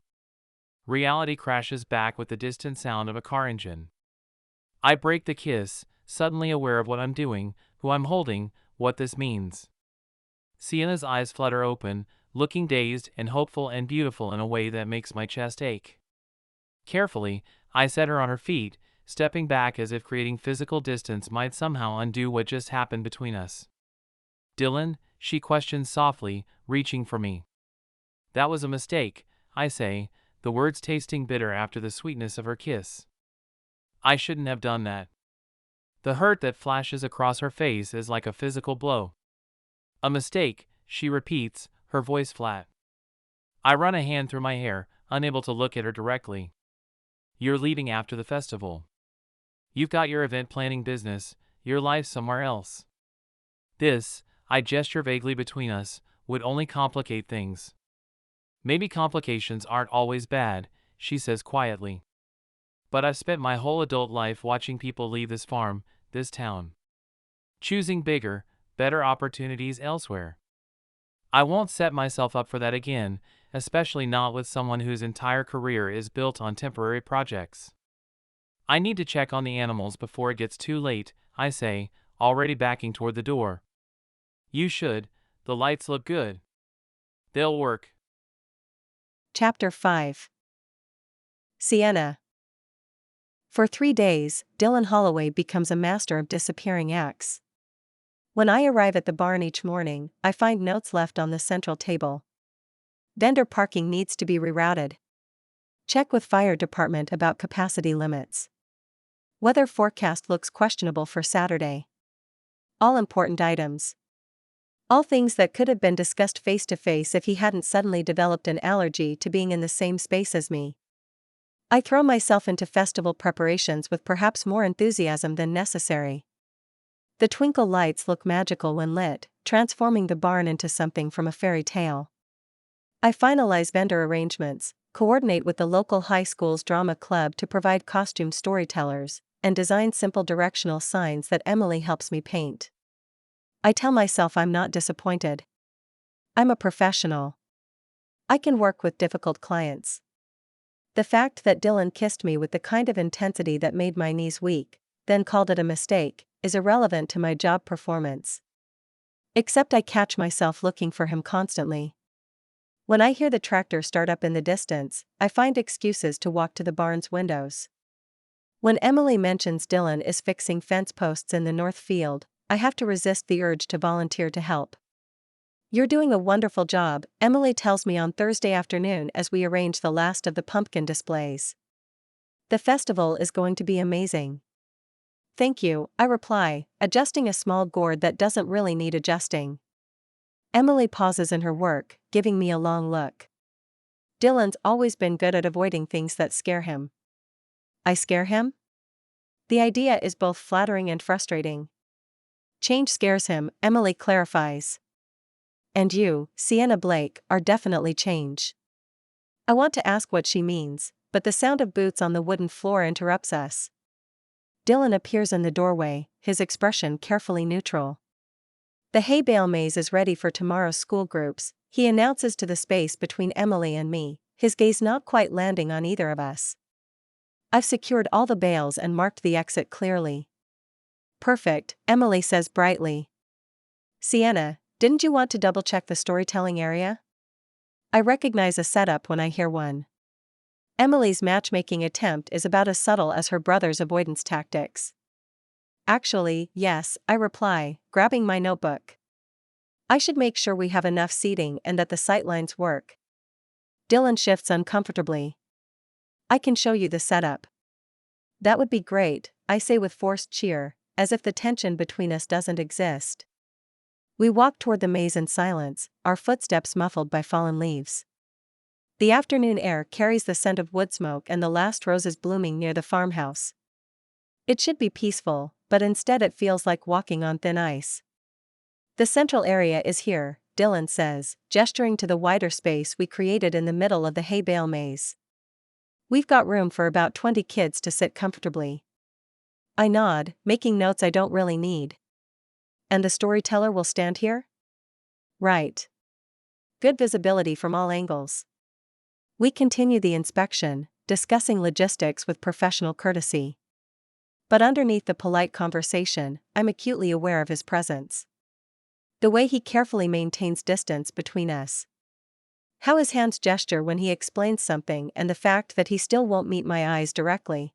B: Reality crashes back with the distant sound of a car engine. I break the kiss, suddenly aware of what I'm doing, who I'm holding, what this means. Sienna's eyes flutter open, looking dazed and hopeful and beautiful in a way that makes my chest ache. Carefully, I set her on her feet, stepping back as if creating physical distance might somehow undo what just happened between us. Dylan, she questions softly, reaching for me. That was a mistake, I say, the words tasting bitter after the sweetness of her kiss. I shouldn't have done that. The hurt that flashes across her face is like a physical blow. A mistake, she repeats, her voice flat. I run a hand through my hair, unable to look at her directly. You're leaving after the festival. You've got your event planning business, your life somewhere else. This, I gesture vaguely between us, would only complicate things. Maybe complications aren't always bad, she says quietly. But I've spent my whole adult life watching people leave this farm, this town. Choosing bigger, better opportunities elsewhere. I won't set myself up for that again, especially not with someone whose entire career is built on temporary projects. I need to check on the animals before it gets too late, I say, already backing toward the door. You should, the lights look good. They'll work.
A: Chapter 5. Sienna. For 3 days, Dylan Holloway becomes a master of disappearing acts. When I arrive at the barn each morning, I find notes left on the central table. Vendor parking needs to be rerouted. Check with fire department about capacity limits. Weather forecast looks questionable for Saturday. All important items. All things that could have been discussed face to face if he hadn't suddenly developed an allergy to being in the same space as me. I throw myself into festival preparations with perhaps more enthusiasm than necessary. The twinkle lights look magical when lit, transforming the barn into something from a fairy tale. I finalize vendor arrangements, coordinate with the local high school's drama club to provide costume storytellers, and design simple directional signs that Emily helps me paint. I tell myself I'm not disappointed. I'm a professional. I can work with difficult clients. The fact that Dylan kissed me with the kind of intensity that made my knees weak, then called it a mistake, is irrelevant to my job performance. Except I catch myself looking for him constantly. When I hear the tractor start up in the distance, I find excuses to walk to the barn's windows. When Emily mentions Dylan is fixing fence posts in the north field, I have to resist the urge to volunteer to help. "You're doing a wonderful job," Emily tells me on Thursday afternoon as we arrange the last of the pumpkin displays. "The festival is going to be amazing." "Thank you," I reply, adjusting a small gourd that doesn't really need adjusting. Emily pauses in her work, giving me a long look. "Dylan's always been good at avoiding things that scare him." I scare him? The idea is both flattering and frustrating. "Change scares him," Emily clarifies. "And you, Sienna Blake, are definitely change." I want to ask what she means, but the sound of boots on the wooden floor interrupts us. Dylan appears in the doorway, his expression carefully neutral. "The hay bale maze is ready for tomorrow's school groups," he announces to the space between Emily and me, his gaze not quite landing on either of us. "I've secured all the bales and marked the exit clearly." "Perfect," Emily says brightly. "Sienna, didn't you want to double-check the storytelling area?" I recognize a setup when I hear one. Emily's matchmaking attempt is about as subtle as her brother's avoidance tactics. "Actually, yes," I reply, grabbing my notebook. "I should make sure we have enough seating and that the sightlines work." Dylan shifts uncomfortably. "I can show you the setup." "That would be great," I say with forced cheer, as if the tension between us doesn't exist. We walk toward the maze in silence, our footsteps muffled by fallen leaves. The afternoon air carries the scent of wood smoke and the last roses blooming near the farmhouse. It should be peaceful, but instead it feels like walking on thin ice. "The central area is here," Dylan says, gesturing to the wider space we created in the middle of the hay bale maze. "We've got room for about 20 kids to sit comfortably." I nod, making notes I don't really need. "And the storyteller will stand here?" "Right. Good visibility from all angles." We continue the inspection, discussing logistics with professional courtesy. But underneath the polite conversation, I'm acutely aware of his presence. The way he carefully maintains distance between us. How his hands gesture when he explains something, and the fact that he still won't meet my eyes directly.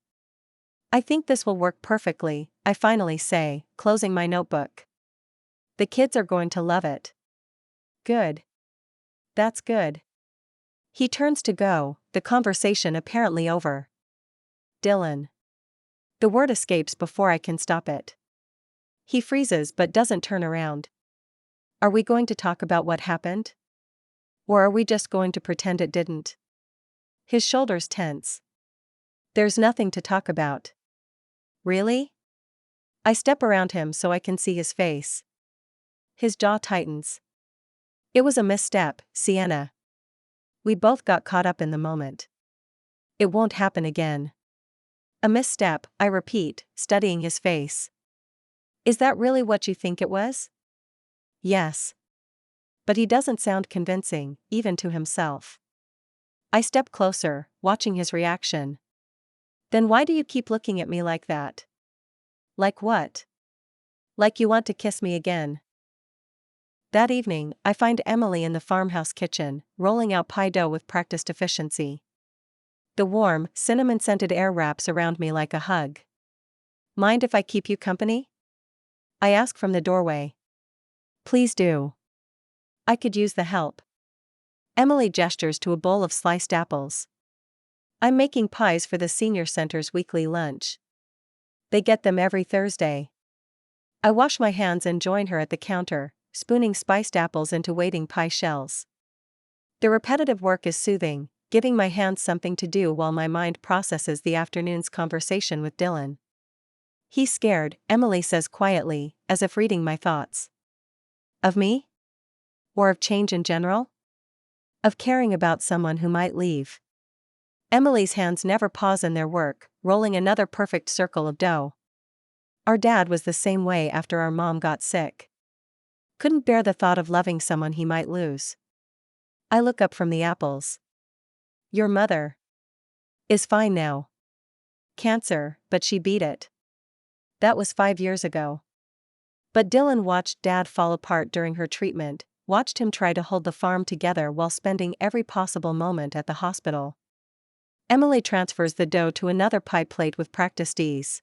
A: "I think this will work perfectly," I finally say, closing my notebook. "The kids are going to love it." "Good. That's good." He turns to go, the conversation apparently over. "Dylan." The word escapes before I can stop it. He freezes but doesn't turn around. Are we going to talk about what happened? Or are we just going to pretend it didn't? His shoulders tense. "There's nothing to talk about." "Really?" I step around him so I can see his face. His jaw tightens. "It was a misstep, Sienna. We both got caught up in the moment. It won't happen again." "A misstep," I repeat, studying his face. "Is that really what you think it was?" "Yes." But he doesn't sound convincing, even to himself. I step closer, watching his reaction. "Then why do you keep looking at me like that?" "Like what?" "Like you want to kiss me again." That evening, I find Emily in the farmhouse kitchen, rolling out pie dough with practiced efficiency. The warm, cinnamon-scented air wraps around me like a hug. "Mind if I keep you company?" I ask from the doorway. "Please do. I could use the help." Emily gestures to a bowl of sliced apples. "I'm making pies for the senior center's weekly lunch. They get them every Thursday." I wash my hands and join her at the counter, spooning spiced apples into waiting pie shells. The repetitive work is soothing, giving my hands something to do while my mind processes the afternoon's conversation with Dylan. "He's scared," Emily says quietly, as if reading my thoughts. Of me? Or of change in general? Of caring about someone who might leave. Emily's hands never pause in their work, rolling another perfect circle of dough. Our dad was the same way after our mom got sick. Couldn't bear the thought of loving someone he might lose. I look up from the apples. Your mother is fine now. Cancer, but she beat it. That was 5 years ago. But Dylan watched Dad fall apart during her treatment, watched him try to hold the farm together while spending every possible moment at the hospital. Emily transfers the dough to another pie plate with practiced ease.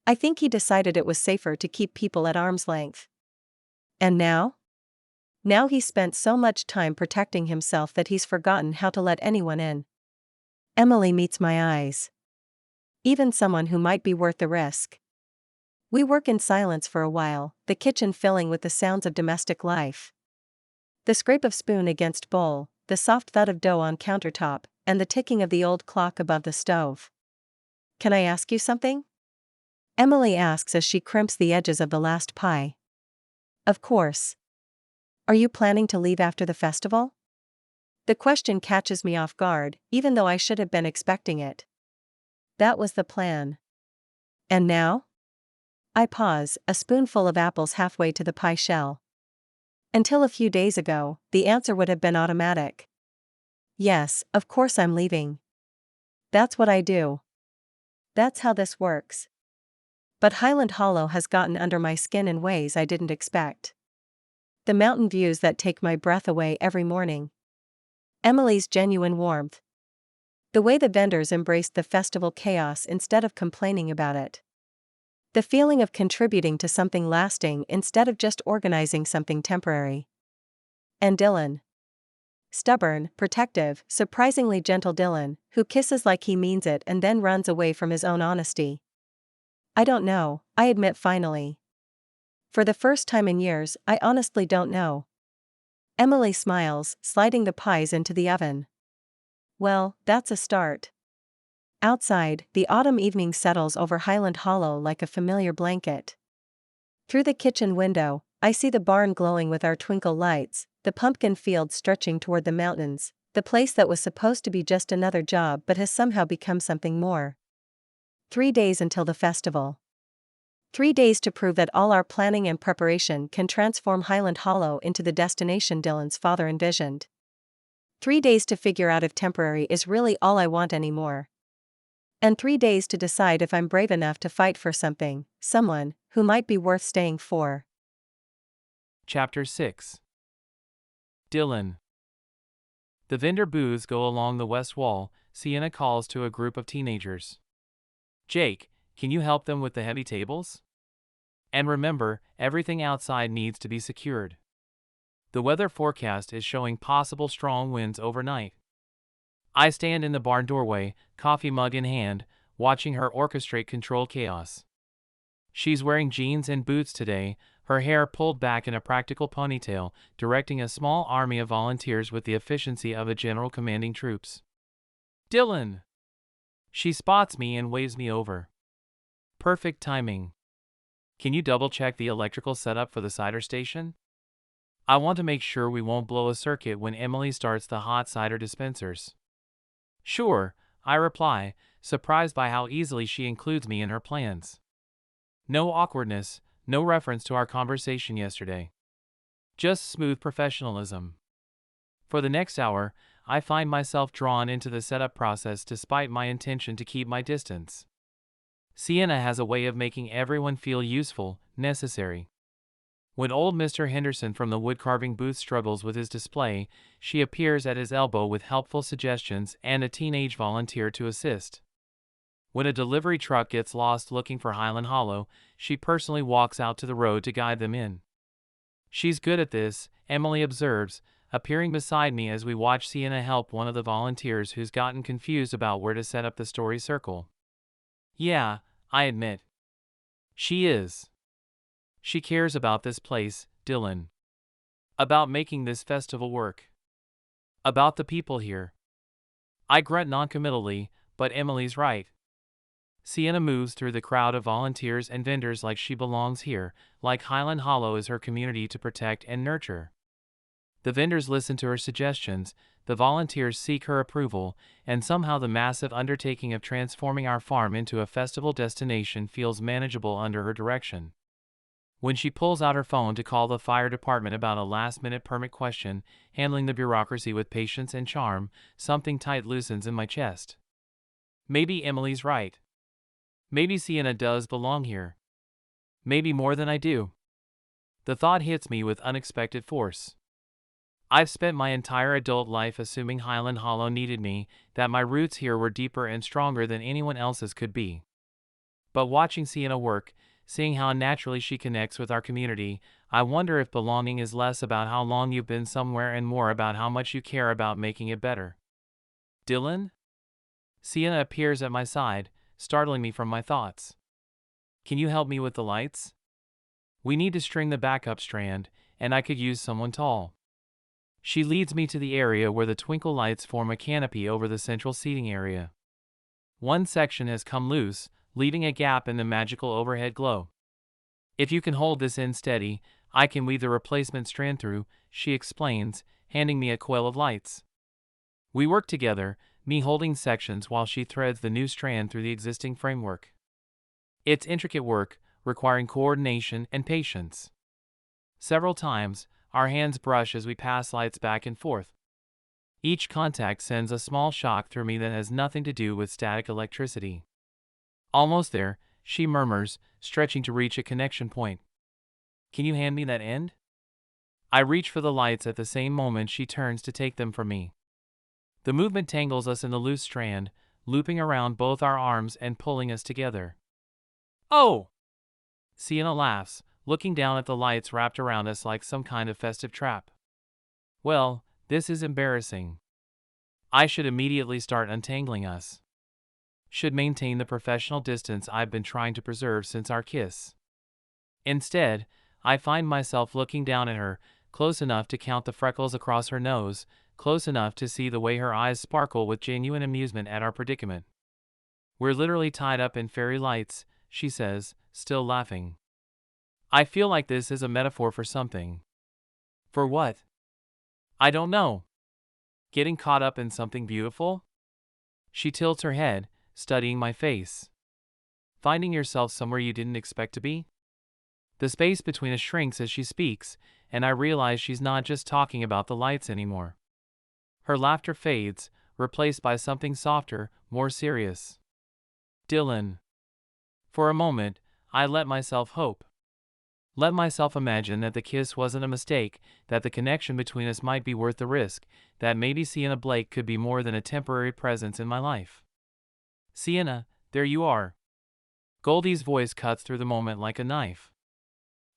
A: I think he decided it was safer to keep people at arm's length. And now? Now he's spent so much time protecting himself that he's forgotten how to let anyone in. Emily meets my eyes. Even someone who might be worth the risk. We work in silence for a while, the kitchen filling with the sounds of domestic life. The scrape of spoon against bowl, the soft thud of dough on countertop, and the ticking of the old clock above the stove. Can I ask you something? Emily asks as she crimps the edges of the last pie. Of course. Are you planning to leave after the festival? The question catches me off guard, even though I should have been expecting it. That was the plan. And now? I pause, a spoonful of apples halfway to the pie shell. Until a few days ago, the answer would have been automatic. Yes, of course I'm leaving. That's what I do. That's how this works. But Highland Hollow has gotten under my skin in ways I didn't expect. The mountain views that take my breath away every morning. Emily's genuine warmth. The way the vendors embraced the festival chaos instead of complaining about it. The feeling of contributing to something lasting instead of just organizing something temporary. And Dylan. Stubborn, protective, surprisingly gentle Dylan, who kisses like he means it and then runs away from his own honesty. I don't know, I admit finally. For the first time in years, I honestly don't know. Emily smiles, sliding the pies into the oven. Well, that's a start. Outside, the autumn evening settles over Highland Hollow like a familiar blanket. Through the kitchen window, I see the barn glowing with our twinkle lights, the pumpkin field stretching toward the mountains, the place that was supposed to be just another job but has somehow become something more. 3 days until the festival. 3 days to prove that all our planning and preparation can transform Highland Hollow into the destination Dylan's father envisioned. 3 days to figure out if temporary is really all I want anymore. And 3 days to decide if I'm brave enough to fight for something, someone, who might be worth staying for.
B: Chapter 6. Dylan. The vendor booths go along the west wall. Sienna calls to a group of teenagers. Jake, can you help them with the heavy tables? And remember, everything outside needs to be secured. The weather forecast is showing possible strong winds overnight. I stand in the barn doorway, coffee mug in hand, watching her orchestrate controlled chaos. She's wearing jeans and boots today, her hair pulled back in a practical ponytail, directing a small army of volunteers with the efficiency of a general commanding troops. Dylan! She spots me and waves me over. Perfect timing. Can you double-check the electrical setup for the cider station? I want to make sure we won't blow a circuit when Emily starts the hot cider dispensers. Sure, I reply, surprised by how easily she includes me in her plans. No awkwardness, no reference to our conversation yesterday. Just smooth professionalism. For the next hour, I find myself drawn into the setup process despite my intention to keep my distance. Sienna has a way of making everyone feel useful, necessary. When old Mr. Henderson from the woodcarving booth struggles with his display, she appears at his elbow with helpful suggestions and a teenage volunteer to assist. When a delivery truck gets lost looking for Highland Hollow, she personally walks out to the road to guide them in. She's good at this, Emily observes, appearing beside me as we watch Sienna help one of the volunteers who's gotten confused about where to set up the story circle. Yeah, I admit. She is. She cares about this place, Dylan. About making this festival work. About the people here. I grunt noncommittally, but Emily's right. Sienna moves through the crowd of volunteers and vendors like she belongs here, like Highland Hollow is her community to protect and nurture. The vendors listen to her suggestions, the volunteers seek her approval, and somehow the massive undertaking of transforming our farm into a festival destination feels manageable under her direction. When she pulls out her phone to call the fire department about a last-minute permit question, handling the bureaucracy with patience and charm, something tight loosens in my chest. Maybe Emily's right. Maybe Sienna does belong here. Maybe more than I do. The thought hits me with unexpected force. I've spent my entire adult life assuming Highland Hollow needed me, that my roots here were deeper and stronger than anyone else's could be. But watching Sienna work, seeing how naturally she connects with our community, I wonder if belonging is less about how long you've been somewhere and more about how much you care about making it better. Dylan? Sienna appears at my side, startling me from my thoughts. Can you help me with the lights? We need to string the backup strand, and I could use someone tall. She leads me to the area where the twinkle lights form a canopy over the central seating area. One section has come loose, leaving a gap in the magical overhead glow. If you can hold this end steady, I can weave the replacement strand through, she explains, handing me a coil of lights. We work together, me holding sections while she threads the new strand through the existing framework. It's intricate work, requiring coordination and patience. Several times, our hands brush as we pass lights back and forth. Each contact sends a small shock through me that has nothing to do with static electricity. Almost there, she murmurs, stretching to reach a connection point. Can you hand me that end? I reach for the lights at the same moment she turns to take them from me. The movement tangles us in the loose strand, looping around both our arms and pulling us together. Oh! Sienna laughs, looking down at the lights wrapped around us like some kind of festive trap. Well, this is embarrassing. I should immediately start untangling us. Should maintain the professional distance I've been trying to preserve since our kiss. Instead, I find myself looking down at her, close enough to count the freckles across her nose, close enough to see the way her eyes sparkle with genuine amusement at our predicament. We're literally tied up in fairy lights, she says, still laughing. I feel like this is a metaphor for something. For what? I don't know. Getting caught up in something beautiful? She tilts her head, studying my face. Finding yourself somewhere you didn't expect to be? The space between us shrinks as she speaks, and I realize she's not just talking about the lights anymore. Her laughter fades, replaced by something softer, more serious. Dylan. For a moment, I let myself hope. Let myself imagine that the kiss wasn't a mistake, that the connection between us might be worth the risk, that maybe Sienna Blake could be more than a temporary presence in my life. Sienna, there you are. Goldie's voice cuts through the moment like a knife.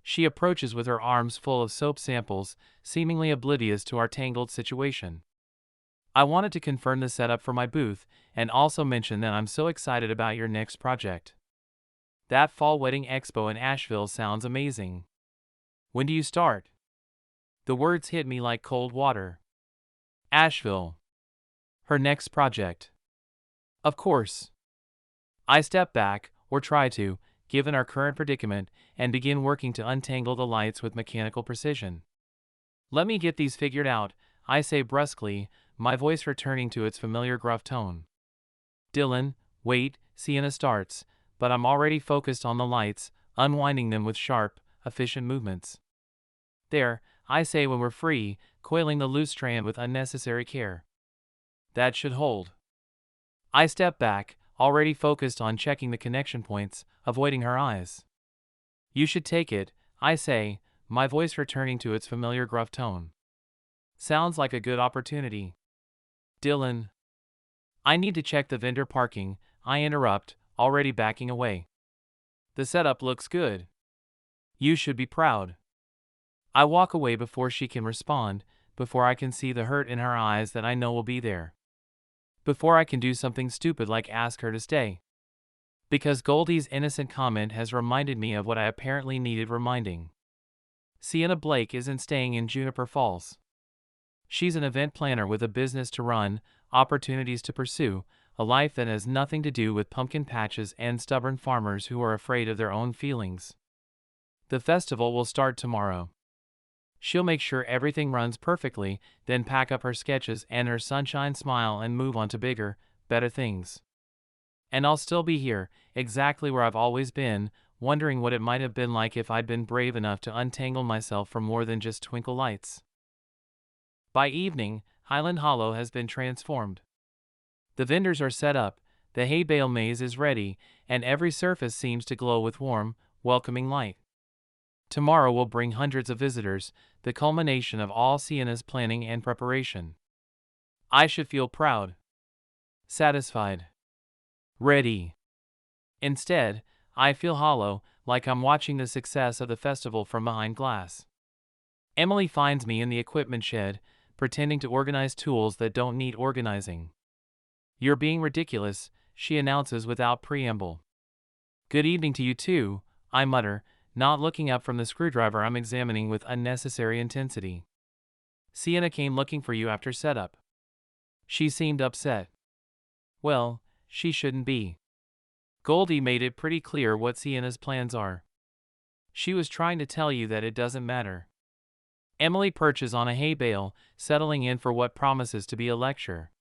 B: She approaches with her arms full of soap samples, seemingly oblivious to our tangled situation. I wanted to confirm the setup for my booth, and also mention that I'm so excited about your next project. That fall wedding expo in Asheville sounds amazing. When do you start? The words hit me like cold water. Asheville. Her next project. Of course. I step back, or try to, given our current predicament, and begin working to untangle the lights with mechanical precision. Let me get these figured out, I say brusquely, my voice returning to its familiar gruff tone. Dylan, wait, Sienna starts, but I'm already focused on the lights, unwinding them with sharp, efficient movements. There, I say when we're free, coiling the loose strand with unnecessary care. That should hold. I step back, already focused on checking the connection points, avoiding her eyes. You should take it, I say, my voice returning to its familiar gruff tone. Sounds like a good opportunity. Dylan. I need to check the vendor parking, I interrupt, already backing away. The setup looks good. You should be proud. I walk away before she can respond, before I can see the hurt in her eyes that I know will be there. Before I can do something stupid like ask her to stay. Because Goldie's innocent comment has reminded me of what I apparently needed reminding. Sienna Blake isn't staying in Juniper Falls. She's an event planner with a business to run, opportunities to pursue, a life that has nothing to do with pumpkin patches and stubborn farmers who are afraid of their own feelings. The festival will start tomorrow. She'll make sure everything runs perfectly, then pack up her sketches and her sunshine smile and move on to bigger, better things. And I'll still be here, exactly where I've always been, wondering what it might have been like if I'd been brave enough to untangle myself from more than just twinkle lights. By evening, Highland Hollow has been transformed. The vendors are set up, the hay bale maze is ready, and every surface seems to glow with warm, welcoming light. Tomorrow will bring hundreds of visitors, the culmination of all Sienna's planning and preparation. I should feel proud, satisfied, ready. Instead, I feel hollow, like I'm watching the success of the festival from behind glass. Emily finds me in the equipment shed, pretending to organize tools that don't need organizing. "You're being ridiculous," she announces without preamble. "Good evening to you too," I mutter, not looking up from the screwdriver I'm examining with unnecessary intensity. "Sienna came looking for you after setup." She seemed upset. Well, she shouldn't be. Goldie made it pretty clear what Sienna's plans are. She was trying to tell you that it doesn't matter. Emily perches on a hay bale, settling in for what promises to be a lecture.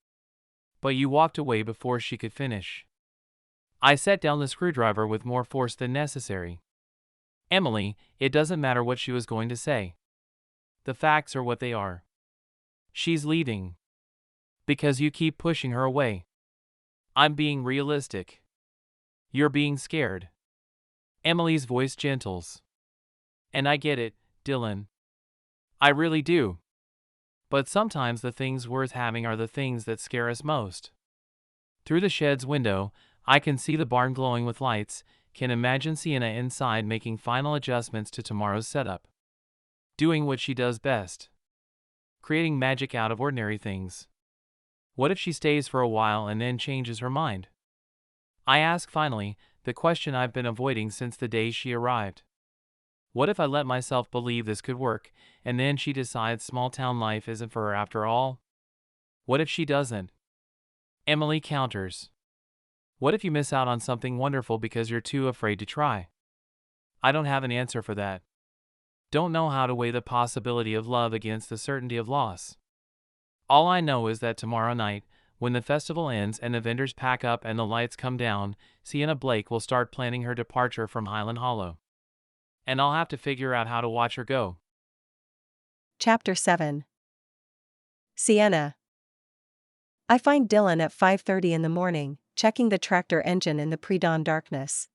B: But you walked away before she could finish. I set down the screwdriver with more force than necessary. Emily, it doesn't matter what she was going to say. The facts are what they are. She's leaving. Because you keep pushing her away. I'm being realistic. You're being scared. Emily's voice gentles. And I get it, Dylan. I really do. But sometimes the things worth having are the things that scare us most. Through the shed's window, I can see the barn glowing with lights, can imagine Sienna inside making final adjustments to tomorrow's setup. Doing what she does best. Creating magic out of ordinary things. What if she stays for a while and then changes her mind? I ask finally, the question I've been avoiding since the day she arrived. What if I let myself believe this could work, and then she decides small-town life isn't for her after all? What if she doesn't? Emily counters. What if you miss out on something wonderful because you're too afraid to try? I don't have an answer for that. Don't know how to weigh the possibility of love against the certainty of loss. All I know is that tomorrow night, when the festival ends and the vendors pack up and the lights come down, Sienna Blake will start planning her departure from Highland Hollow. And I'll have to figure out how to watch her go.
A: Chapter 7. Sienna. I find Dylan at 5:30 in the morning, checking the tractor engine in the pre-dawn darkness.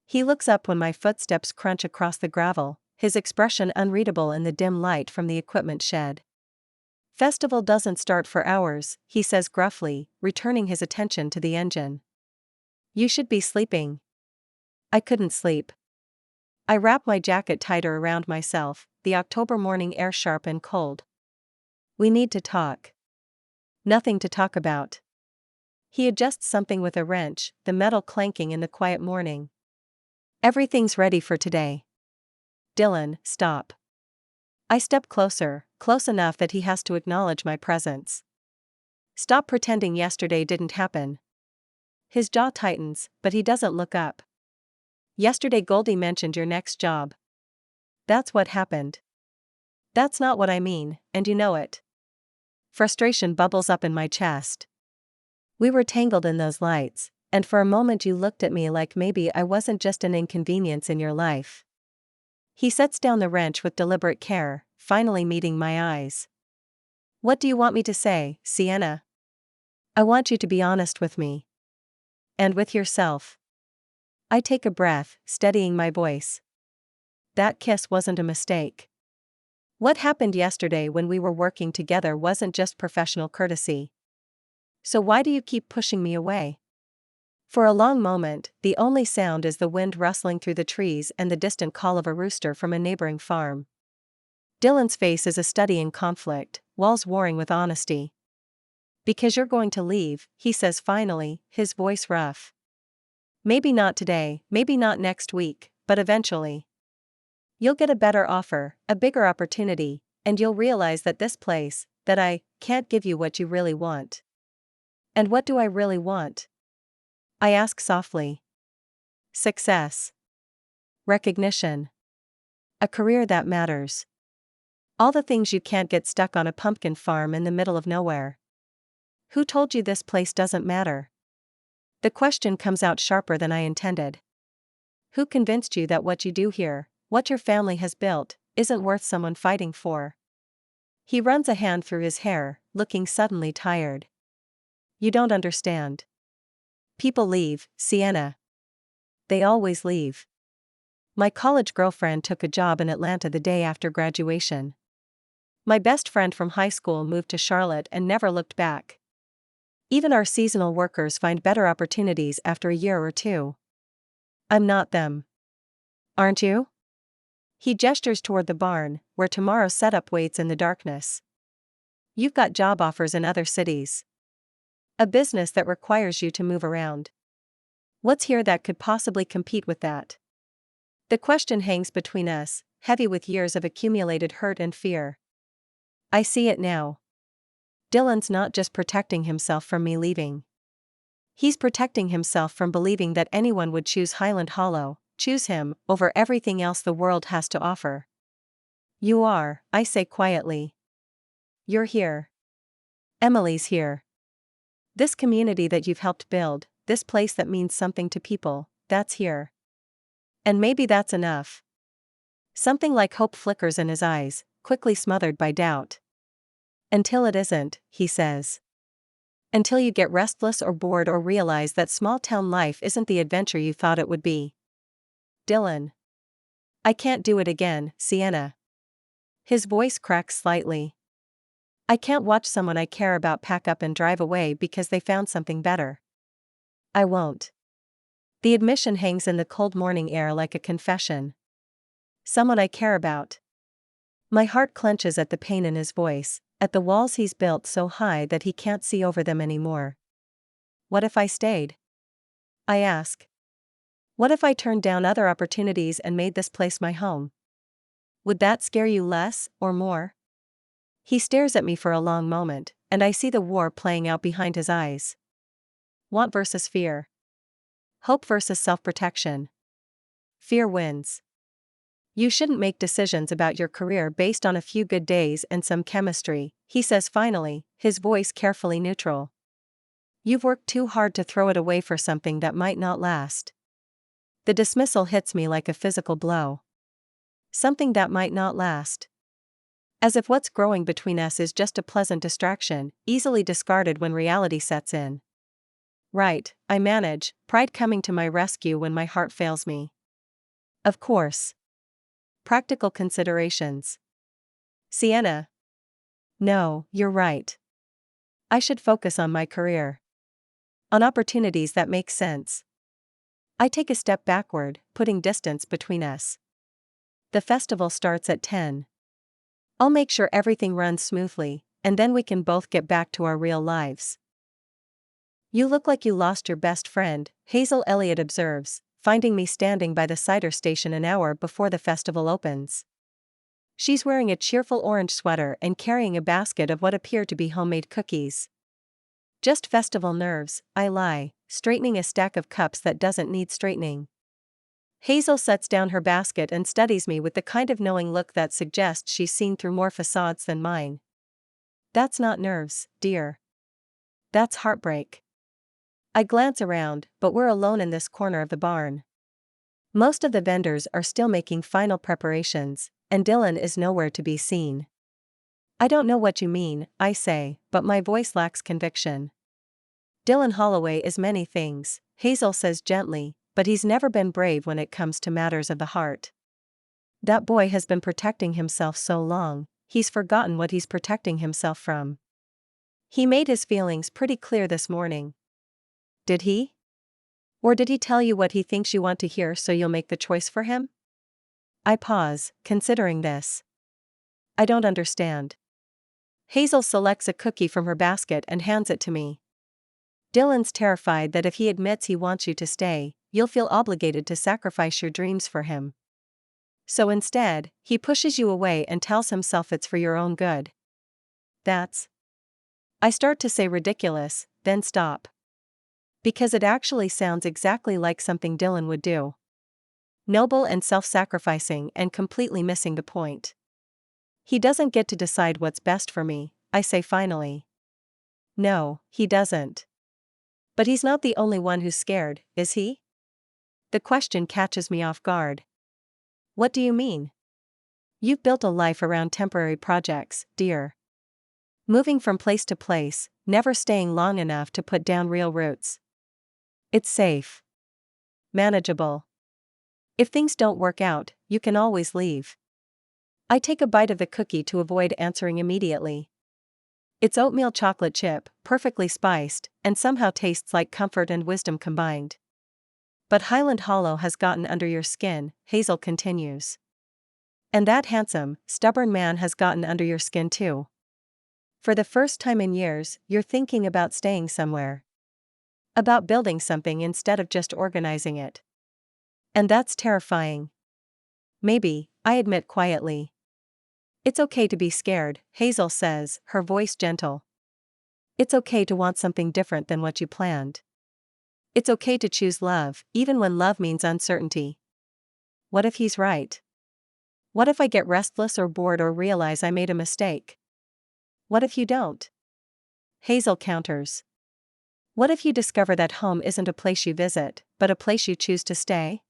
A: He looks up when my footsteps crunch across the gravel, his expression unreadable in the dim light from the equipment shed. "Festival doesn't start for hours," he says gruffly, returning his attention to the engine. "You should be sleeping." I couldn't sleep. I wrap my jacket tighter around myself, the October morning air sharp and cold. "We need to talk." "Nothing to talk about." He adjusts something with a wrench, the metal clanking in the quiet morning. "Everything's ready for today." "Dylan, stop." I step closer, close enough that he has to acknowledge my presence. "Stop pretending yesterday didn't happen." His jaw tightens, but he doesn't look up. "Yesterday Goldie mentioned your next job." "That's what happened." "That's not what I mean, and you know it." Frustration bubbles up in my chest. "We were tangled in those lights, and for a moment you looked at me like maybe I wasn't just an inconvenience in your life." He sets down the wrench with deliberate care, finally meeting my eyes. "What do you want me to say, Sienna?" "I want you to be honest with me. And with yourself." I take a breath, steadying my voice. "That kiss wasn't a mistake. What happened yesterday when we were working together wasn't just professional courtesy. So why do you keep pushing me away?" For a long moment, the only sound is the wind rustling through the trees and the distant call of a rooster from a neighboring farm. Dylan's face is a study in conflict, walls warring with honesty. "Because you're going to leave," he says finally, his voice rough. "Maybe not today, maybe not next week, but eventually. You'll get a better offer, a bigger opportunity, and you'll realize that this place, that I can't give you what you really want." And what do I really want? I ask softly. Success. Recognition. A career that matters. All the things you can't get stuck on a pumpkin farm in the middle of nowhere. Who told you this place doesn't matter? The question comes out sharper than I intended. Who convinced you that what you do here, what your family has built, isn't worth someone fighting for? He runs a hand through his hair, looking suddenly tired. You don't understand. People leave, Sienna. They always leave. My college girlfriend took a job in Atlanta the day after graduation. My best friend from high school moved to Charlotte and never looked back. Even our seasonal workers find better opportunities after a year or two. I'm not them. Aren't you? He gestures toward the barn, where tomorrow's setup waits in the darkness. You've got job offers in other cities. A business that requires you to move around. What's here that could possibly compete with that? The question hangs between us, heavy with years of accumulated hurt and fear. I see it now. Dylan's not just protecting himself from me leaving. He's protecting himself from believing that anyone would choose Highland Hollow, choose him, over everything else the world has to offer. You are, I say quietly. You're here. Emily's here. This community that you've helped build, this place that means something to people, that's here. And maybe that's enough. Something like hope flickers in his eyes, quickly smothered by doubt. Until it isn't, he says. Until you get restless or bored or realize that small-town life isn't the adventure you thought it would be. Dylan. I can't do it again, Sienna. His voice cracks slightly. I can't watch someone I care about pack up and drive away because they found something better. I won't. The admission hangs in the cold morning air like a confession. Someone I care about. My heart clenches at the pain in his voice, at the walls he's built so high that he can't see over them anymore. What if I stayed? I ask. What if I turned down other opportunities and made this place my home? Would that scare you less, or more? He stares at me for a long moment, and I see the war playing out behind his eyes. Want versus fear. Hope versus self-protection. Fear wins. You shouldn't make decisions about your career based on a few good days and some chemistry, he says finally, his voice carefully neutral. You've worked too hard to throw it away for something that might not last. The dismissal hits me like a physical blow. Something that might not last. As if what's growing between us is just a pleasant distraction, easily discarded when reality sets in. Right, I manage, pride coming to my rescue when my heart fails me. Of course. Practical considerations. Sienna. No, you're right. I should focus on my career. On opportunities that make sense. I take a step backward, putting distance between us. The festival starts at 10. I'll make sure everything runs smoothly, and then we can both get back to our real lives. You look like you lost your best friend, Hazel Elliott observes, finding me standing by the cider station an hour before the festival opens. She's wearing a cheerful orange sweater and carrying a basket of what appear to be homemade cookies. Just festival nerves, I lie, straightening a stack of cups that doesn't need straightening. Hazel sets down her basket and studies me with the kind of knowing look that suggests she's seen through more facades than mine. That's not nerves, dear. That's heartbreak. I glance around, but we're alone in this corner of the barn. Most of the vendors are still making final preparations, and Dylan is nowhere to be seen. I don't know what you mean, I say, but my voice lacks conviction. Dylan Holloway is many things, Hazel says gently, but he's never been brave when it comes to matters of the heart. That boy has been protecting himself so long, he's forgotten what he's protecting himself from. He made his feelings pretty clear this morning. Did he? Or did he tell you what he thinks you want to hear so you'll make the choice for him? I pause, considering this. I don't understand. Hazel selects a cookie from her basket and hands it to me. Dylan's terrified that if he admits he wants you to stay, you'll feel obligated to sacrifice your dreams for him. So instead, he pushes you away and tells himself it's for your own good. That's. I start to say ridiculous, then stop. Because it actually sounds exactly like something Dylan would do. Noble and self-sacrificing and completely missing the point. He doesn't get to decide what's best for me, I say finally. No, he doesn't. But he's not the only one who's scared, is he? The question catches me off guard. What do you mean? You've built a life around temporary projects, dear. Moving from place to place, never staying long enough to put down real roots. It's safe. Manageable. If things don't work out, you can always leave. I take a bite of the cookie to avoid answering immediately. It's oatmeal chocolate chip, perfectly spiced, and somehow tastes like comfort and wisdom combined. But Highland Hollow has gotten under your skin, Hazel continues. And that handsome, stubborn man has gotten under your skin too. For the first time in years, you're thinking about staying somewhere. About building something instead of just organizing it. And that's terrifying. Maybe, I admit quietly. It's okay to be scared, Hazel says, her voice gentle. It's okay to want something different than what you planned. It's okay to choose love, even when love means uncertainty. What if he's right? What if I get restless or bored or realize I made a mistake? What if you don't? Hazel counters. What if you discover that home isn't a place you visit, but a place you choose to stay?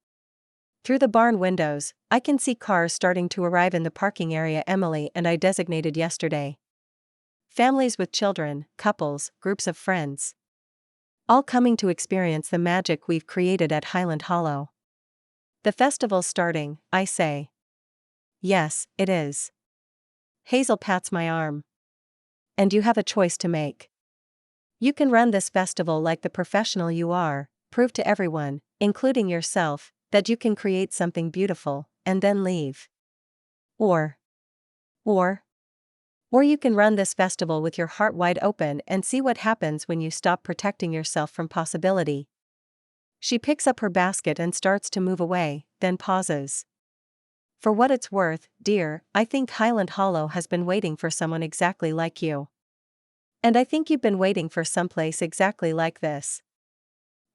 A: Through the barn windows, I can see cars starting to arrive in the parking area Emily and I designated yesterday. Families with children, couples, groups of friends. All coming to experience the magic we've created at Highland Hollow. The festival's starting, I say. Yes, it is. Hazel pats my arm. And you have a choice to make. You can run this festival like the professional you are, prove to everyone, including yourself, that you can create something beautiful, and then leave. Or you can run this festival with your heart wide open and see what happens when you stop protecting yourself from possibility. She picks up her basket and starts to move away, then pauses. For what it's worth, dear, I think Highland Hollow has been waiting for someone exactly like you. And I think you've been waiting for someplace exactly like this.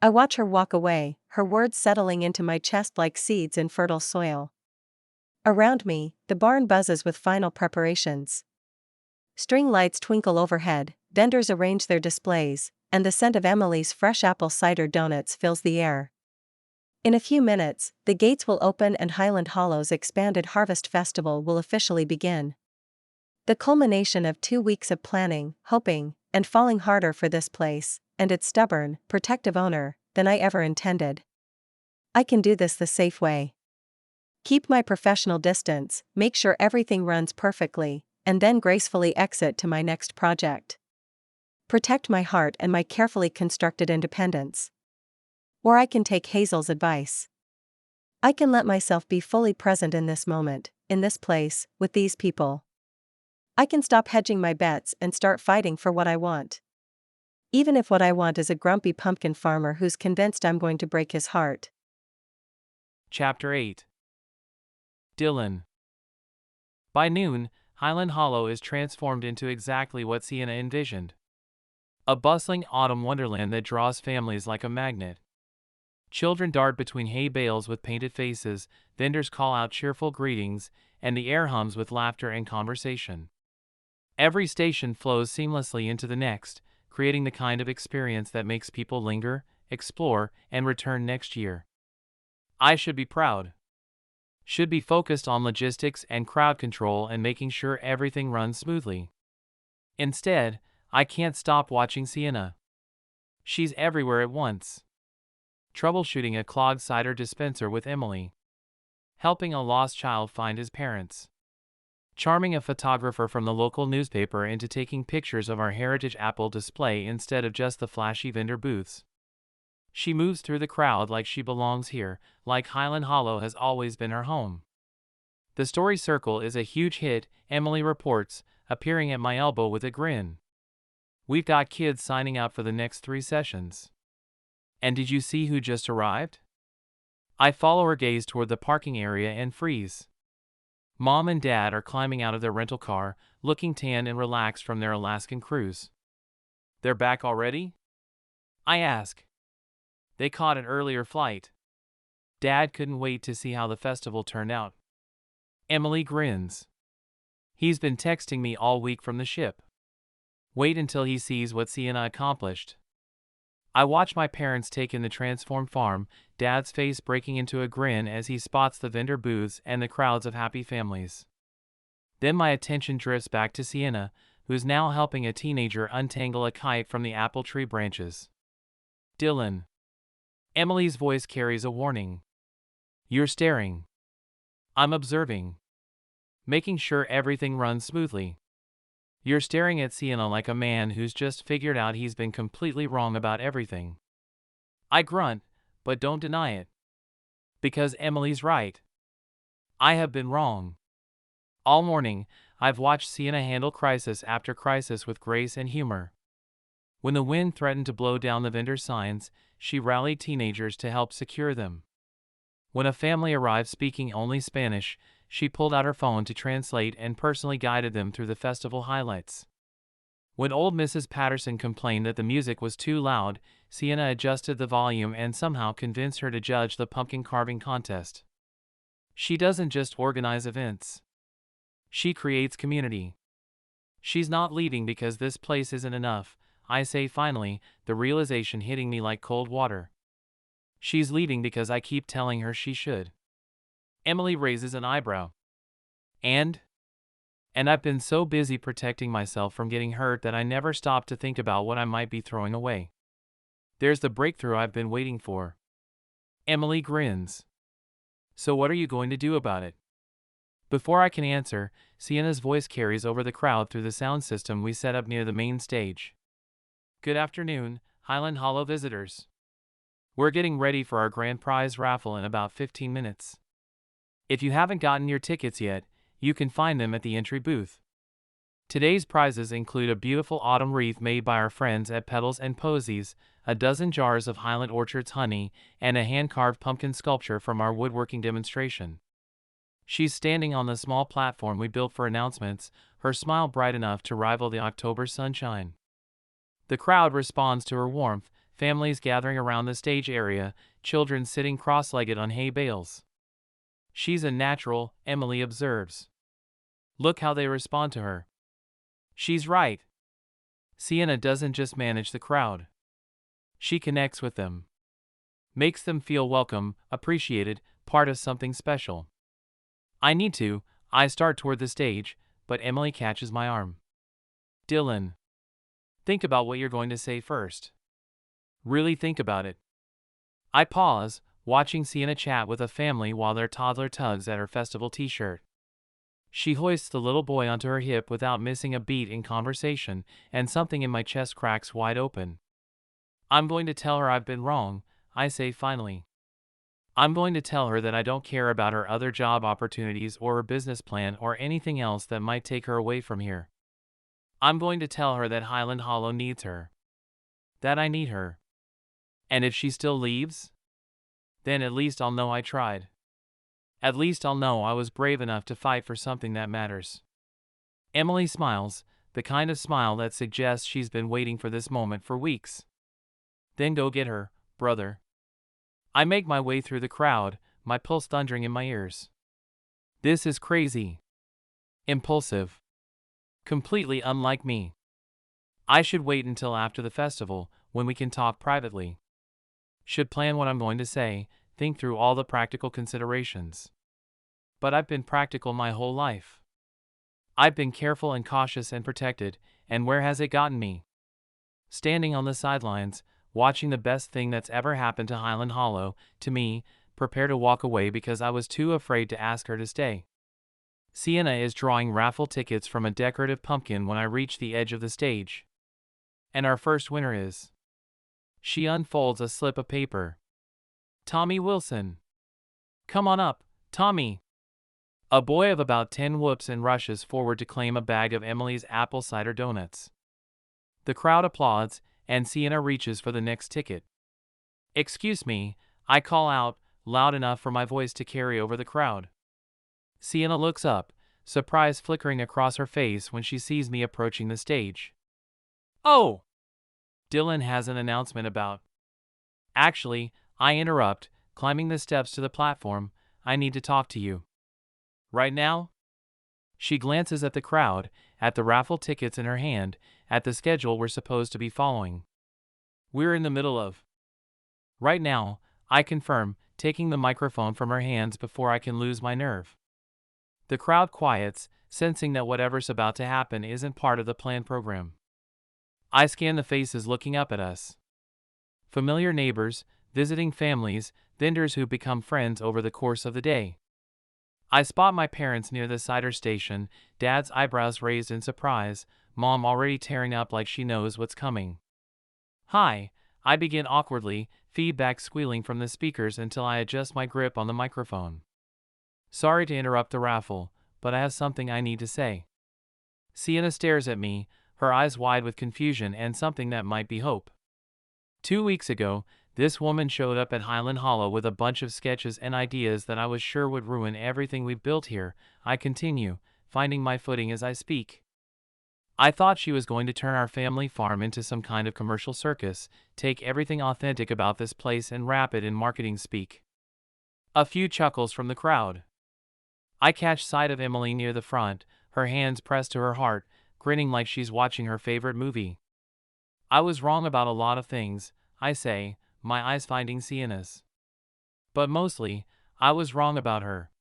A: I watch her walk away, her words settling into my chest like seeds in fertile soil. Around me, the barn buzzes with final preparations. String lights twinkle overhead, vendors arrange their displays, and the scent of Emily's fresh apple cider donuts fills the air. In a few minutes, the gates will open and Highland Hollow's expanded Harvest Festival will officially begin. The culmination of 2 weeks of planning, hoping, and falling harder for this place, and its stubborn, protective owner, than I ever intended. I can do this the safe way. Keep my professional distance, make sure everything runs perfectly, and then gracefully exit to my next project. Protect my heart and my carefully constructed independence. Or I can take Hazel's advice. I can let myself be fully present in this moment, in this place, with these people. I can stop hedging my bets and start fighting for what I want. Even if what I want is a grumpy pumpkin farmer who's convinced I'm going to break his heart.
B: Chapter 8. Dylan. By noon, Highland Hollow is transformed into exactly what Sienna envisioned. A bustling autumn wonderland that draws families like a magnet. Children dart between hay bales with painted faces, vendors call out cheerful greetings, and the air hums with laughter and conversation. Every station flows seamlessly into the next, creating the kind of experience that makes people linger, explore, and return next year. I should be proud. Should be focused on logistics and crowd control and making sure everything runs smoothly. Instead, I can't stop watching Sienna. She's everywhere at once. Troubleshooting a clogged cider dispenser with Emily. Helping a lost child find his parents. Charming a photographer from the local newspaper into taking pictures of our heritage apple display instead of just the flashy vendor booths. She moves through the crowd like she belongs here, like Highland Hollow has always been her home. The story circle is a huge hit, Emily reports, appearing at my elbow with a grin. We've got kids signing up for the next 3 sessions. And did you see who just arrived? I follow her gaze toward the parking area and freeze. Mom and Dad are climbing out of their rental car, looking tan and relaxed from their Alaskan cruise. They're back already? I ask. They caught an earlier flight. Dad couldn't wait to see how the festival turned out. Emily grins. He's been texting me all week from the ship. Wait until he sees what Sienna accomplished. I watch my parents take in the transformed farm, Dad's face breaking into a grin as he spots the vendor booths and the crowds of happy families. Then my attention drifts back to Sienna, who's now helping a teenager untangle a kite from the apple tree branches. Dylan. Emily's voice carries a warning. You're staring. I'm observing. Making sure everything runs smoothly. You're staring at Sienna like a man who's just figured out he's been completely wrong about everything. I grunt, but don't deny it. Because Emily's right. I have been wrong. All morning, I've watched Sienna handle crisis after crisis with grace and humor. When the wind threatened to blow down the vendor signs, she rallied teenagers to help secure them. When a family arrived speaking only Spanish, she pulled out her phone to translate and personally guided them through the festival highlights. When old Mrs. Patterson complained that the music was too loud, Sienna adjusted the volume and somehow convinced her to judge the pumpkin carving contest. She doesn't just organize events. She creates community. She's not leaving because this place isn't enough, I say finally, the realization hitting me like cold water. She's leaving because I keep telling her she should. Emily raises an eyebrow. And I've been so busy protecting myself from getting hurt that I never stopped to think about what I might be throwing away. There's the breakthrough I've been waiting for. Emily grins. So what are you going to do about it? Before I can answer, Sienna's voice carries over the crowd through the sound system we set up near the main stage. Good afternoon, Highland Hollow visitors. We're getting ready for our grand prize raffle in about 15 minutes. If you haven't gotten your tickets yet, you can find them at the entry booth. Today's prizes include a beautiful autumn wreath made by our friends at Petals and Posies, a dozen jars of Highland Orchard's honey, and a hand-carved pumpkin sculpture from our woodworking demonstration. She's standing on the small platform we built for announcements, her smile bright enough to rival the October sunshine. The crowd responds to her warmth, families gathering around the stage area, children sitting cross-legged on hay bales. She's a natural, Emily observes. Look how they respond to her. She's right. Sienna doesn't just manage the crowd. She connects with them. Makes them feel welcome, appreciated, part of something special. I start toward the stage, but Emily catches my arm. Dylan. Think about what you're going to say first. Really think about it. I pause, watching Sienna chat with a family while their toddler tugs at her festival t-shirt. She hoists the little boy onto her hip without missing a beat in conversation, and something in my chest cracks wide open. I'm going to tell her I've been wrong, I say finally. I'm going to tell her that I don't care about her other job opportunities or her business plan or anything else that might take her away from here. I'm going to tell her that Highland Hollow needs her. That I need her. And if she still leaves? Then at least I'll know I tried. At least I'll know I was brave enough to fight for something that matters. Emily smiles, the kind of smile that suggests she's been waiting for this moment for weeks. Then go get her, brother. I make my way through the crowd, my pulse thundering in my ears. This is crazy. Impulsive. Completely unlike me. I should wait until after the festival, when we can talk privately. Should plan what I'm going to say, think through all the practical considerations. But I've been practical my whole life. I've been careful and cautious and protected, and where has it gotten me? Standing on the sidelines, watching the best thing that's ever happened to Highland Hollow, to me, prepare to walk away because I was too afraid to ask her to stay. Sienna is drawing raffle tickets from a decorative pumpkin when I reach the edge of the stage. And our first winner is... She unfolds a slip of paper. Tommy Wilson. Come on up, Tommy. A boy of about 10 whoops and rushes forward to claim a bag of Emily's apple cider donuts. The crowd applauds, and Sienna reaches for the next ticket. Excuse me, I call out, loud enough for my voice to carry over the crowd. Sienna looks up, surprise flickering across her face when she sees me approaching the stage. Oh! Dylan has an announcement about. Actually, I interrupt, climbing the steps to the platform. I need to talk to you. Right now? She glances at the crowd, at the raffle tickets in her hand, at the schedule we're supposed to be following. We're in the middle of. Right now, I confirm, taking the microphone from her hands before I can lose my nerve. The crowd quiets, sensing that whatever's about to happen isn't part of the planned program. I scan the faces looking up at us. Familiar neighbors, visiting families, vendors who become friends over the course of the day. I spot my parents near the cider station, Dad's eyebrows raised in surprise, Mom already tearing up like she knows what's coming. Hi, I begin awkwardly, feedback squealing from the speakers until I adjust my grip on the microphone. Sorry to interrupt the raffle, but I have something I need to say. Sienna stares at me, her eyes wide with confusion and something that might be hope. 2 weeks ago, this woman showed up at Highland Hollow with a bunch of sketches and ideas that I was sure would ruin everything we've built here. I continue, finding my footing as I speak. I thought she was going to turn our family farm into some kind of commercial circus, take everything authentic about this place and wrap it in marketing speak. A few chuckles from the crowd. I catch sight of Emily near the front, her hands pressed to her heart, grinning like she's watching her favorite movie. I was wrong about a lot of things, I say, my eyes finding Sienna's. But mostly, I was wrong about her.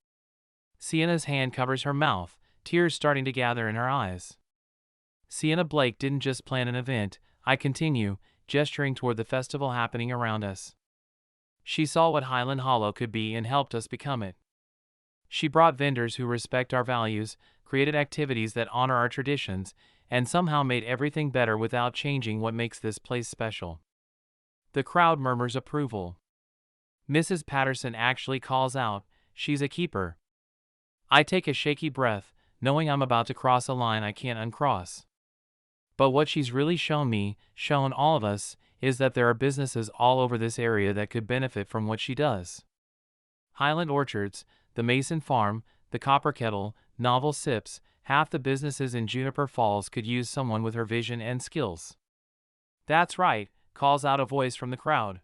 B: Sienna's hand covers her mouth, tears starting to gather in her eyes. Sienna Blake didn't just plan an event, I continue, gesturing toward the festival happening around us. She saw what Highland Hollow could be and helped us become it. She brought vendors who respect our values, created activities that honor our traditions, and somehow made everything better without changing what makes this place special. The crowd murmurs approval. Mrs. Patterson actually calls out, "She's a keeper." I take a shaky breath, knowing I'm about to cross a line I can't uncross. But what she's really shown me, shown all of us, is that there are businesses all over this area that could benefit from what she does. Highland Orchards, the Mason Farm, the Copper Kettle, Novel Sips, half the businesses in Juniper Falls could use someone with her vision and skills. That's right, calls out a voice from the crowd.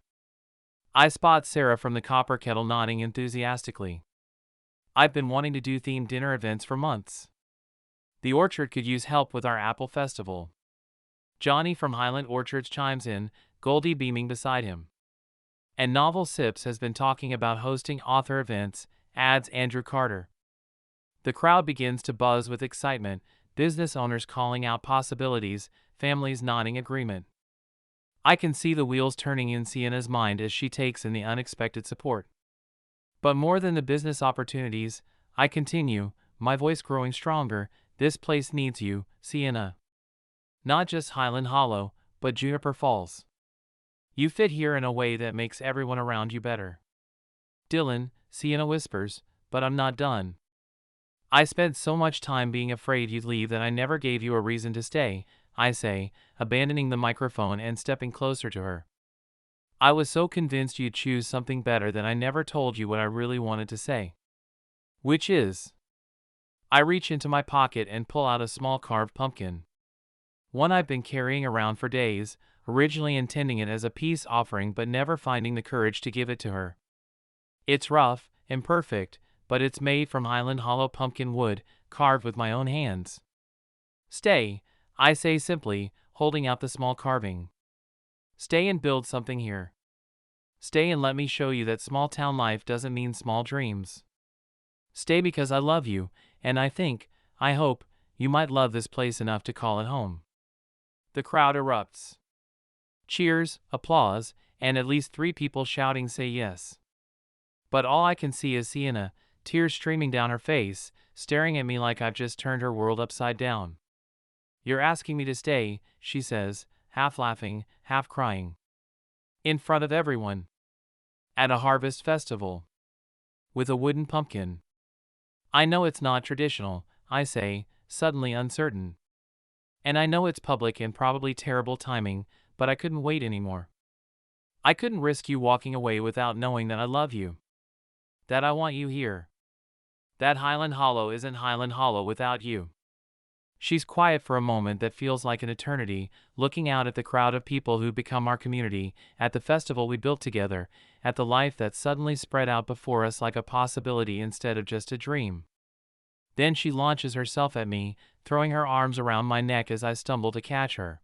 B: I spot Sarah from the Copper Kettle nodding enthusiastically. I've been wanting to do themed dinner events for months. The orchard could use help with our apple festival. Johnny from Highland Orchards chimes in, Goldie beaming beside him. And Novel Sips has been talking about hosting author events, adds Andrew Carter. The crowd begins to buzz with excitement, business owners calling out possibilities, families nodding agreement. I can see the wheels turning in Sienna's mind as she takes in the unexpected support. But more than the business opportunities, I continue, my voice growing stronger, this place needs you, Sienna. Not just Highland Hollow, but Juniper Falls. You fit here in a way that makes everyone around you better. Dylan, Sienna whispers, but I'm not done. I spent so much time being afraid you'd leave that I never gave you a reason to stay, I say, abandoning the microphone and stepping closer to her. I was so convinced you'd choose something better that I never told you what I really wanted to say. Which is? I reach into my pocket and pull out a small carved pumpkin. One I've been carrying around for days, originally intending it as a peace offering but never finding the courage to give it to her. It's rough, imperfect, but it's made from Highland Hollow pumpkin wood, carved with my own hands. Stay, I say simply, holding out the small carving. Stay and build something here. Stay and let me show you that small town life doesn't mean small dreams. Stay because I love you, and I think, I hope, you might love this place enough to call it home. The crowd erupts. Cheers, applause, and at least 3 people shouting say yes. But all I can see is Sienna, tears streaming down her face, staring at me like I've just turned her world upside down. You're asking me to stay, she says, half laughing, half crying. In front of everyone. At a harvest festival. With a wooden pumpkin. I know it's not traditional, I say, suddenly uncertain. And I know it's public and probably terrible timing, but I couldn't wait anymore. I couldn't risk you walking away without knowing that I love you. That I want you here. That Highland Hollow isn't Highland Hollow without you. She's quiet for a moment that feels like an eternity, looking out at the crowd of people who become our community, at the festival we built together, at the life that suddenly spread out before us like a possibility instead of just a dream. Then she launches herself at me, throwing her arms around my neck as I stumble to catch her.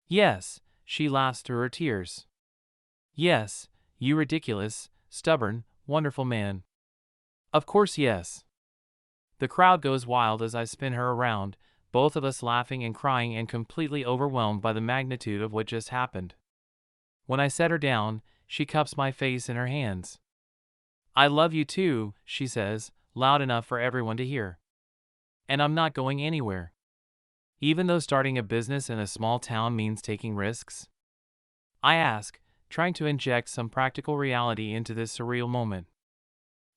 B: Yes, she laughs through her tears. Yes, you ridiculous, stubborn, wonderful man. Of course, yes. The crowd goes wild as I spin her around, both of us laughing and crying and completely overwhelmed by the magnitude of what just happened. When I set her down, she cups my face in her hands. I love you too, she says, loud enough for everyone to hear. And I'm not going anywhere. Even though starting a business in a small town means taking risks? I ask, trying to inject some practical reality into this surreal moment.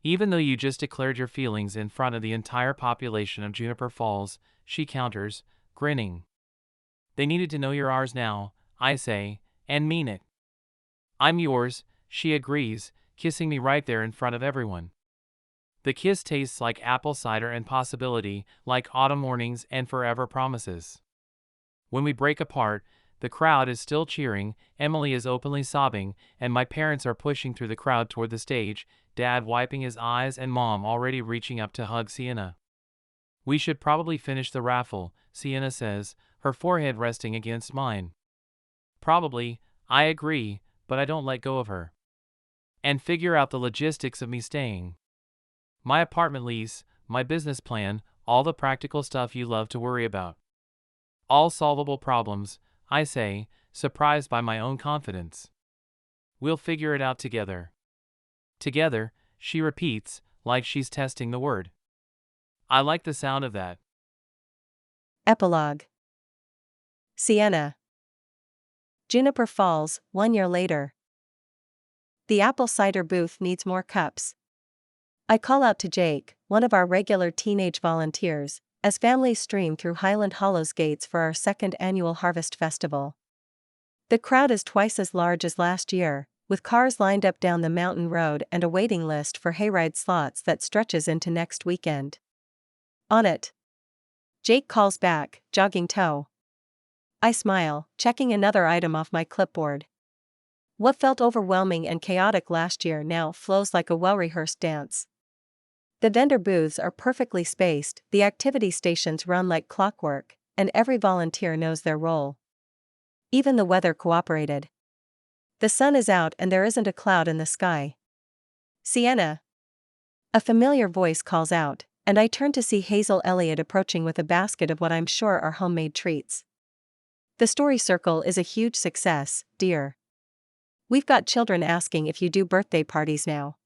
B: Even though you just declared your feelings in front of the entire population of Juniper Falls, she counters, grinning. They needed to know you're ours now, I say, and mean it. I'm yours, she agrees, kissing me right there in front of everyone. The kiss tastes like apple cider and possibility, like autumn mornings and forever promises. When we break apart, the crowd is still cheering, Emily is openly sobbing, and my parents are pushing through the crowd toward the stage, Dad wiping his eyes and Mom already reaching up to hug Sienna. We should probably finish the raffle, Sienna says, her forehead resting against mine. Probably, I agree, but I don't let go of her. And figure out the logistics of me staying. My apartment lease, my business plan, all the practical stuff you love to worry about. All solvable problems, I say, surprised by my own confidence. We'll figure it out together. Together, she repeats, like she's testing the word. I like the sound of that.
A: Epilogue. Sienna. Juniper Falls, 1 year later. The apple cider booth needs more cups. I call out to Jake, one of our regular teenage volunteers, as families stream through Highland Hollow's gates for our second annual Harvest Festival. The crowd is twice as large as last year, with cars lined up down the mountain road and a waiting list for hayride slots that stretches into next weekend. On it. Jake calls back, jogging toe. I smile, checking another item off my clipboard. What felt overwhelming and chaotic last year now flows like a well-rehearsed dance. The vendor booths are perfectly spaced, the activity stations run like clockwork, and every volunteer knows their role. Even the weather cooperated. The sun is out and there isn't a cloud in the sky. Sienna. A familiar voice calls out, and I turn to see Hazel Elliott approaching with a basket of what I'm sure are homemade treats. The story circle is a huge success, dear. We've got children asking if you do birthday parties now.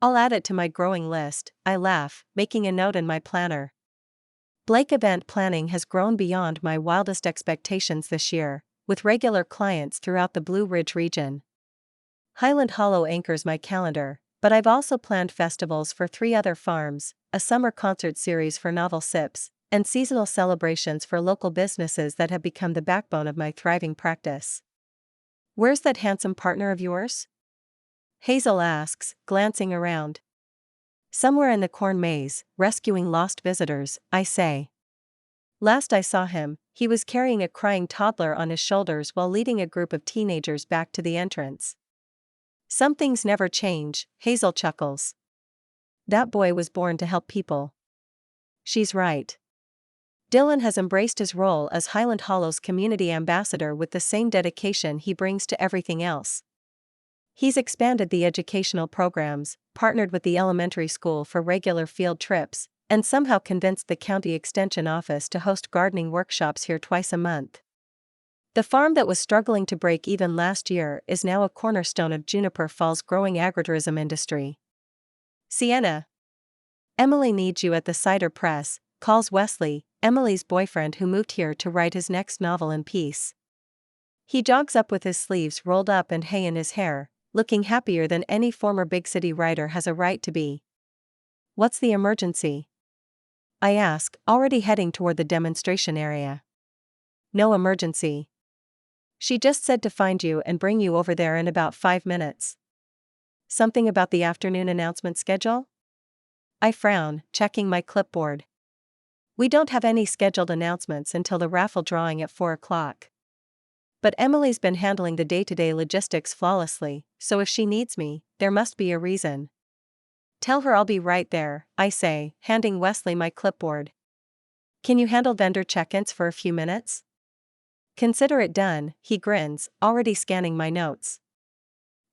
A: I'll add it to my growing list, I laugh, making a note in my planner. Blake event planning has grown beyond my wildest expectations this year, with regular clients throughout the Blue Ridge region. Highland Hollow anchors my calendar, but I've also planned festivals for 3 other farms, a summer concert series for Novel Sips, and seasonal celebrations for local businesses that have become the backbone of my thriving practice. Where's that handsome partner of yours? Hazel asks, glancing around. Somewhere in the corn maze, rescuing lost visitors, I say. Last I saw him, he was carrying a crying toddler on his shoulders while leading a group of teenagers back to the entrance. Some things never change, Hazel chuckles. That boy was born to help people. She's right. Dylan has embraced his role as Highland Hollow's community ambassador with the same dedication he brings to everything else. He's expanded the educational programs, partnered with the elementary school for regular field trips, and somehow convinced the county extension office to host gardening workshops here twice a month. The farm that was struggling to break even last year is now a cornerstone of Juniper Falls' growing agritourism industry. Sienna. Emily needs you at the cider press, calls Wesley, Emily's boyfriend who moved here to write his next novel in peace. He jogs up with his sleeves rolled up and hay in his hair, looking happier than any former big city writer has a right to be. What's the emergency? I ask, already heading toward the demonstration area. No emergency. She just said to find you and bring you over there in about 5 minutes. Something about the afternoon announcement schedule? I frown, checking my clipboard. We don't have any scheduled announcements until the raffle drawing at 4 o'clock. But Emily's been handling the day-to-day logistics flawlessly, so if she needs me, there must be a reason. Tell her I'll be right there, I say, handing Wesley my clipboard. Can you handle vendor check-ins for a few minutes? Consider it done, he grins, already scanning my notes.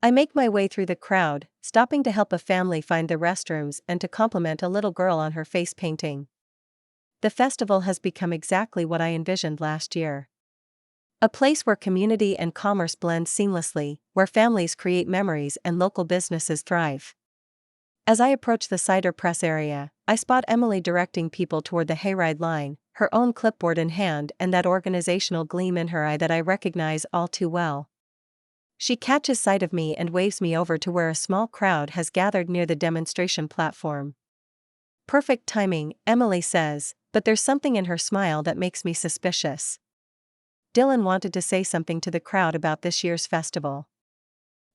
A: I make my way through the crowd, stopping to help a family find the restrooms and to compliment a little girl on her face painting. The festival has become exactly what I envisioned last year. A place where community and commerce blend seamlessly, where families create memories and local businesses thrive. As I approach the cider press area, I spot Emily directing people toward the hayride line, her own clipboard in hand and that organizational gleam in her eye that I recognize all too well. She catches sight of me and waves me over to where a small crowd has gathered near the demonstration platform. Perfect timing, Emily says, but there's something in her smile that makes me suspicious. Dylan wanted to say something to the crowd about this year's festival.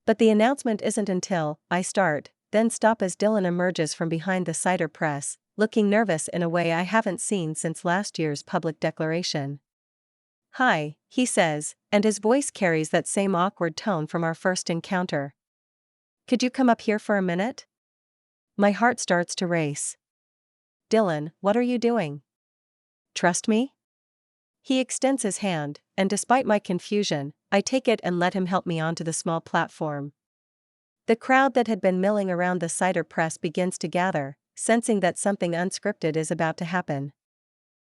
A: But the announcement isn't until I start, then stop as Dylan emerges from behind the cider press, looking nervous in a way I haven't seen since last year's public declaration. Hi, he says, and his voice carries that same awkward tone from our first encounter. Could you come up here for a minute? My heart starts to race. Dylan, what are you doing? Trust me? He extends his hand, and despite my confusion, I take it and let him help me onto the small platform. The crowd that had been milling around the cider press begins to gather, sensing that something unscripted is about to happen.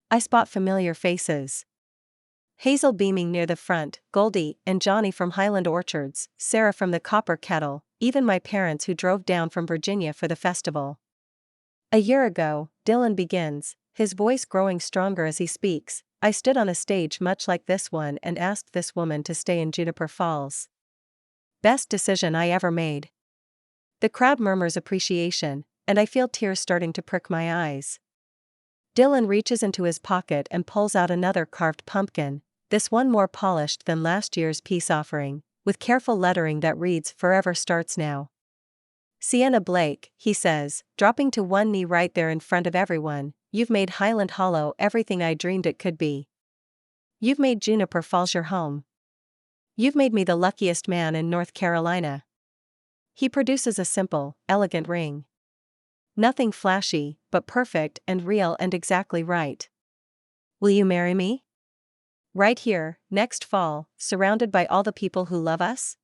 A: I spot familiar faces. Hazel beaming near the front, Goldie and Johnny from Highland Orchards, Sarah from the Copper Kettle, even my parents who drove down from Virginia for the festival. A year ago, Dylan begins, his voice growing stronger as he speaks. I stood on a stage much like this one and asked this woman to stay in Juniper Falls. Best decision I ever made. The crowd murmurs appreciation, and I feel tears starting to prick my eyes. Dylan reaches into his pocket and pulls out another carved pumpkin, this one more polished than last year's peace offering, with careful lettering that reads "Forever Starts Now." Sienna Blake, he says, dropping to one knee right there in front of everyone, you've made Highland Hollow everything I dreamed it could be. You've made Juniper Falls your home. You've made me the luckiest man in North Carolina. He produces a simple, elegant ring. Nothing flashy, but perfect and real and exactly right. Will you marry me? Right here, next fall, surrounded by all the people who love us?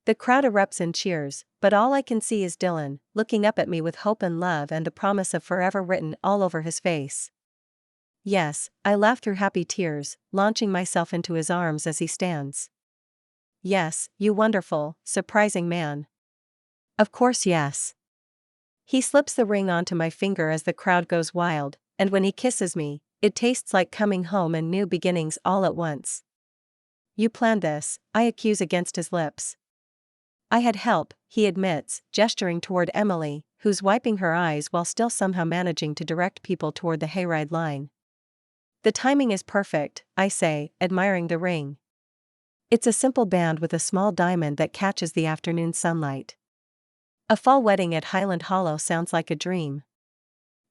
A: The crowd erupts in cheers, but all I can see is Dylan, looking up at me with hope and love and the promise of forever written all over his face. Yes, I laugh through happy tears, launching myself into his arms as he stands. Yes, you wonderful, surprising man. Of course yes. He slips the ring onto my finger as the crowd goes wild, and when he kisses me, it tastes like coming home and new beginnings all at once. You planned this, I accuse against his lips. I had help, he admits, gesturing toward Emily, who's wiping her eyes while still somehow managing to direct people toward the hayride line. The timing is perfect, I say, admiring the ring. It's a simple band with a small diamond that catches the afternoon sunlight. A fall wedding at Highland Hollow sounds like a dream.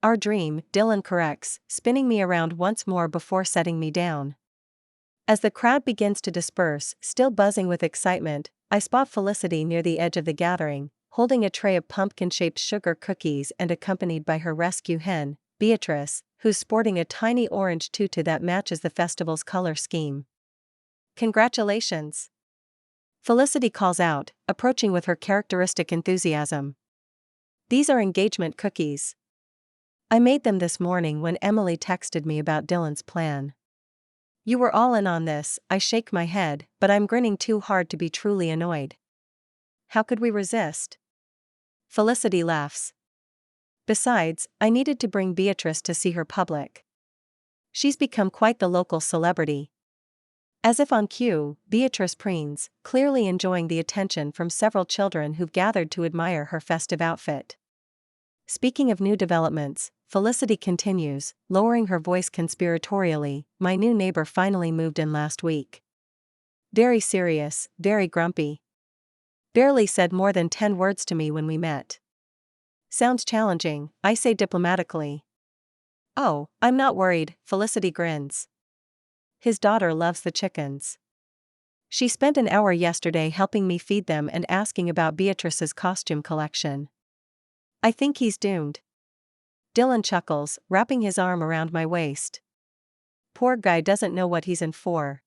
A: Our dream, Dylan corrects, spinning me around once more before setting me down. As the crowd begins to disperse, still buzzing with excitement, I spot Felicity near the edge of the gathering, holding a tray of pumpkin-shaped sugar cookies and accompanied by her rescue hen, Beatrice, who's sporting a tiny orange tutu that matches the festival's color scheme. Congratulations! Felicity calls out, approaching with her characteristic enthusiasm. These are engagement cookies. I made them this morning when Emily texted me about Dylan's plan. You were all in on this, I shake my head, but I'm grinning too hard to be truly annoyed. How could we resist? Felicity laughs. Besides, I needed to bring Beatrice to see her public. She's become quite the local celebrity. As if on cue, Beatrice preens, clearly enjoying the attention from several children who've gathered to admire her festive outfit. Speaking of new developments, Felicity continues, lowering her voice conspiratorially, my new neighbor finally moved in last week. Very serious, very grumpy. Barely said more than 10 words to me when we met. Sounds challenging, I say diplomatically. Oh, I'm not worried, Felicity grins. His daughter loves the chickens. She spent an hour yesterday helping me feed them and asking about Beatrice's costume collection. I think he's doomed. Dylan chuckles, wrapping his arm around my waist. Poor guy doesn't know what he's in for.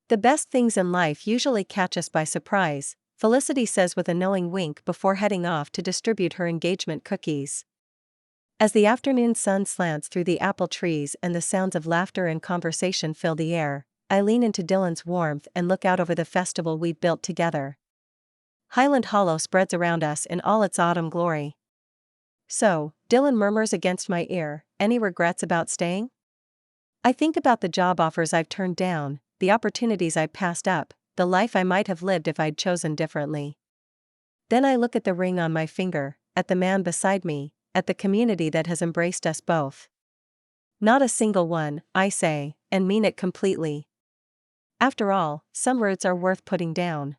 A: The best things in life usually catch us by surprise, Felicity says with a knowing wink before heading off to distribute her engagement cookies. As the afternoon sun slants through the apple trees and the sounds of laughter and conversation fill the air, I lean into Dylan's warmth and look out over the festival we've built together. Highland Hollow spreads around us in all its autumn glory. So, Dylan murmurs against my ear, any regrets about staying? I think about the job offers I've turned down, the opportunities I passed up, the life I might have lived if I'd chosen differently. Then I look at the ring on my finger, at the man beside me, at the community that has embraced us both. Not a single one, I say, and mean it completely. After all, some roots are worth putting down.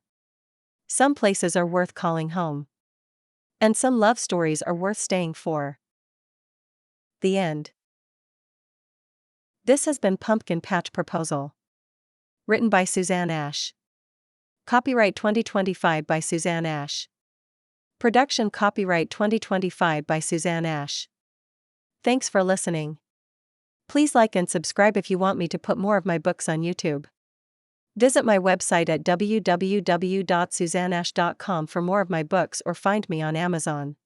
A: Some places are worth calling home. And some love stories are worth staying for. The end. This has been Pumpkin Patch Proposal. Written by Susanne Ash. Copyright 2025 by Susanne Ash. Production copyright 2025 by Susanne Ash. Thanks for listening. Please like and subscribe if you want me to put more of my books on YouTube. Visit my website at www.susanneash.com for more of my books or find me on Amazon.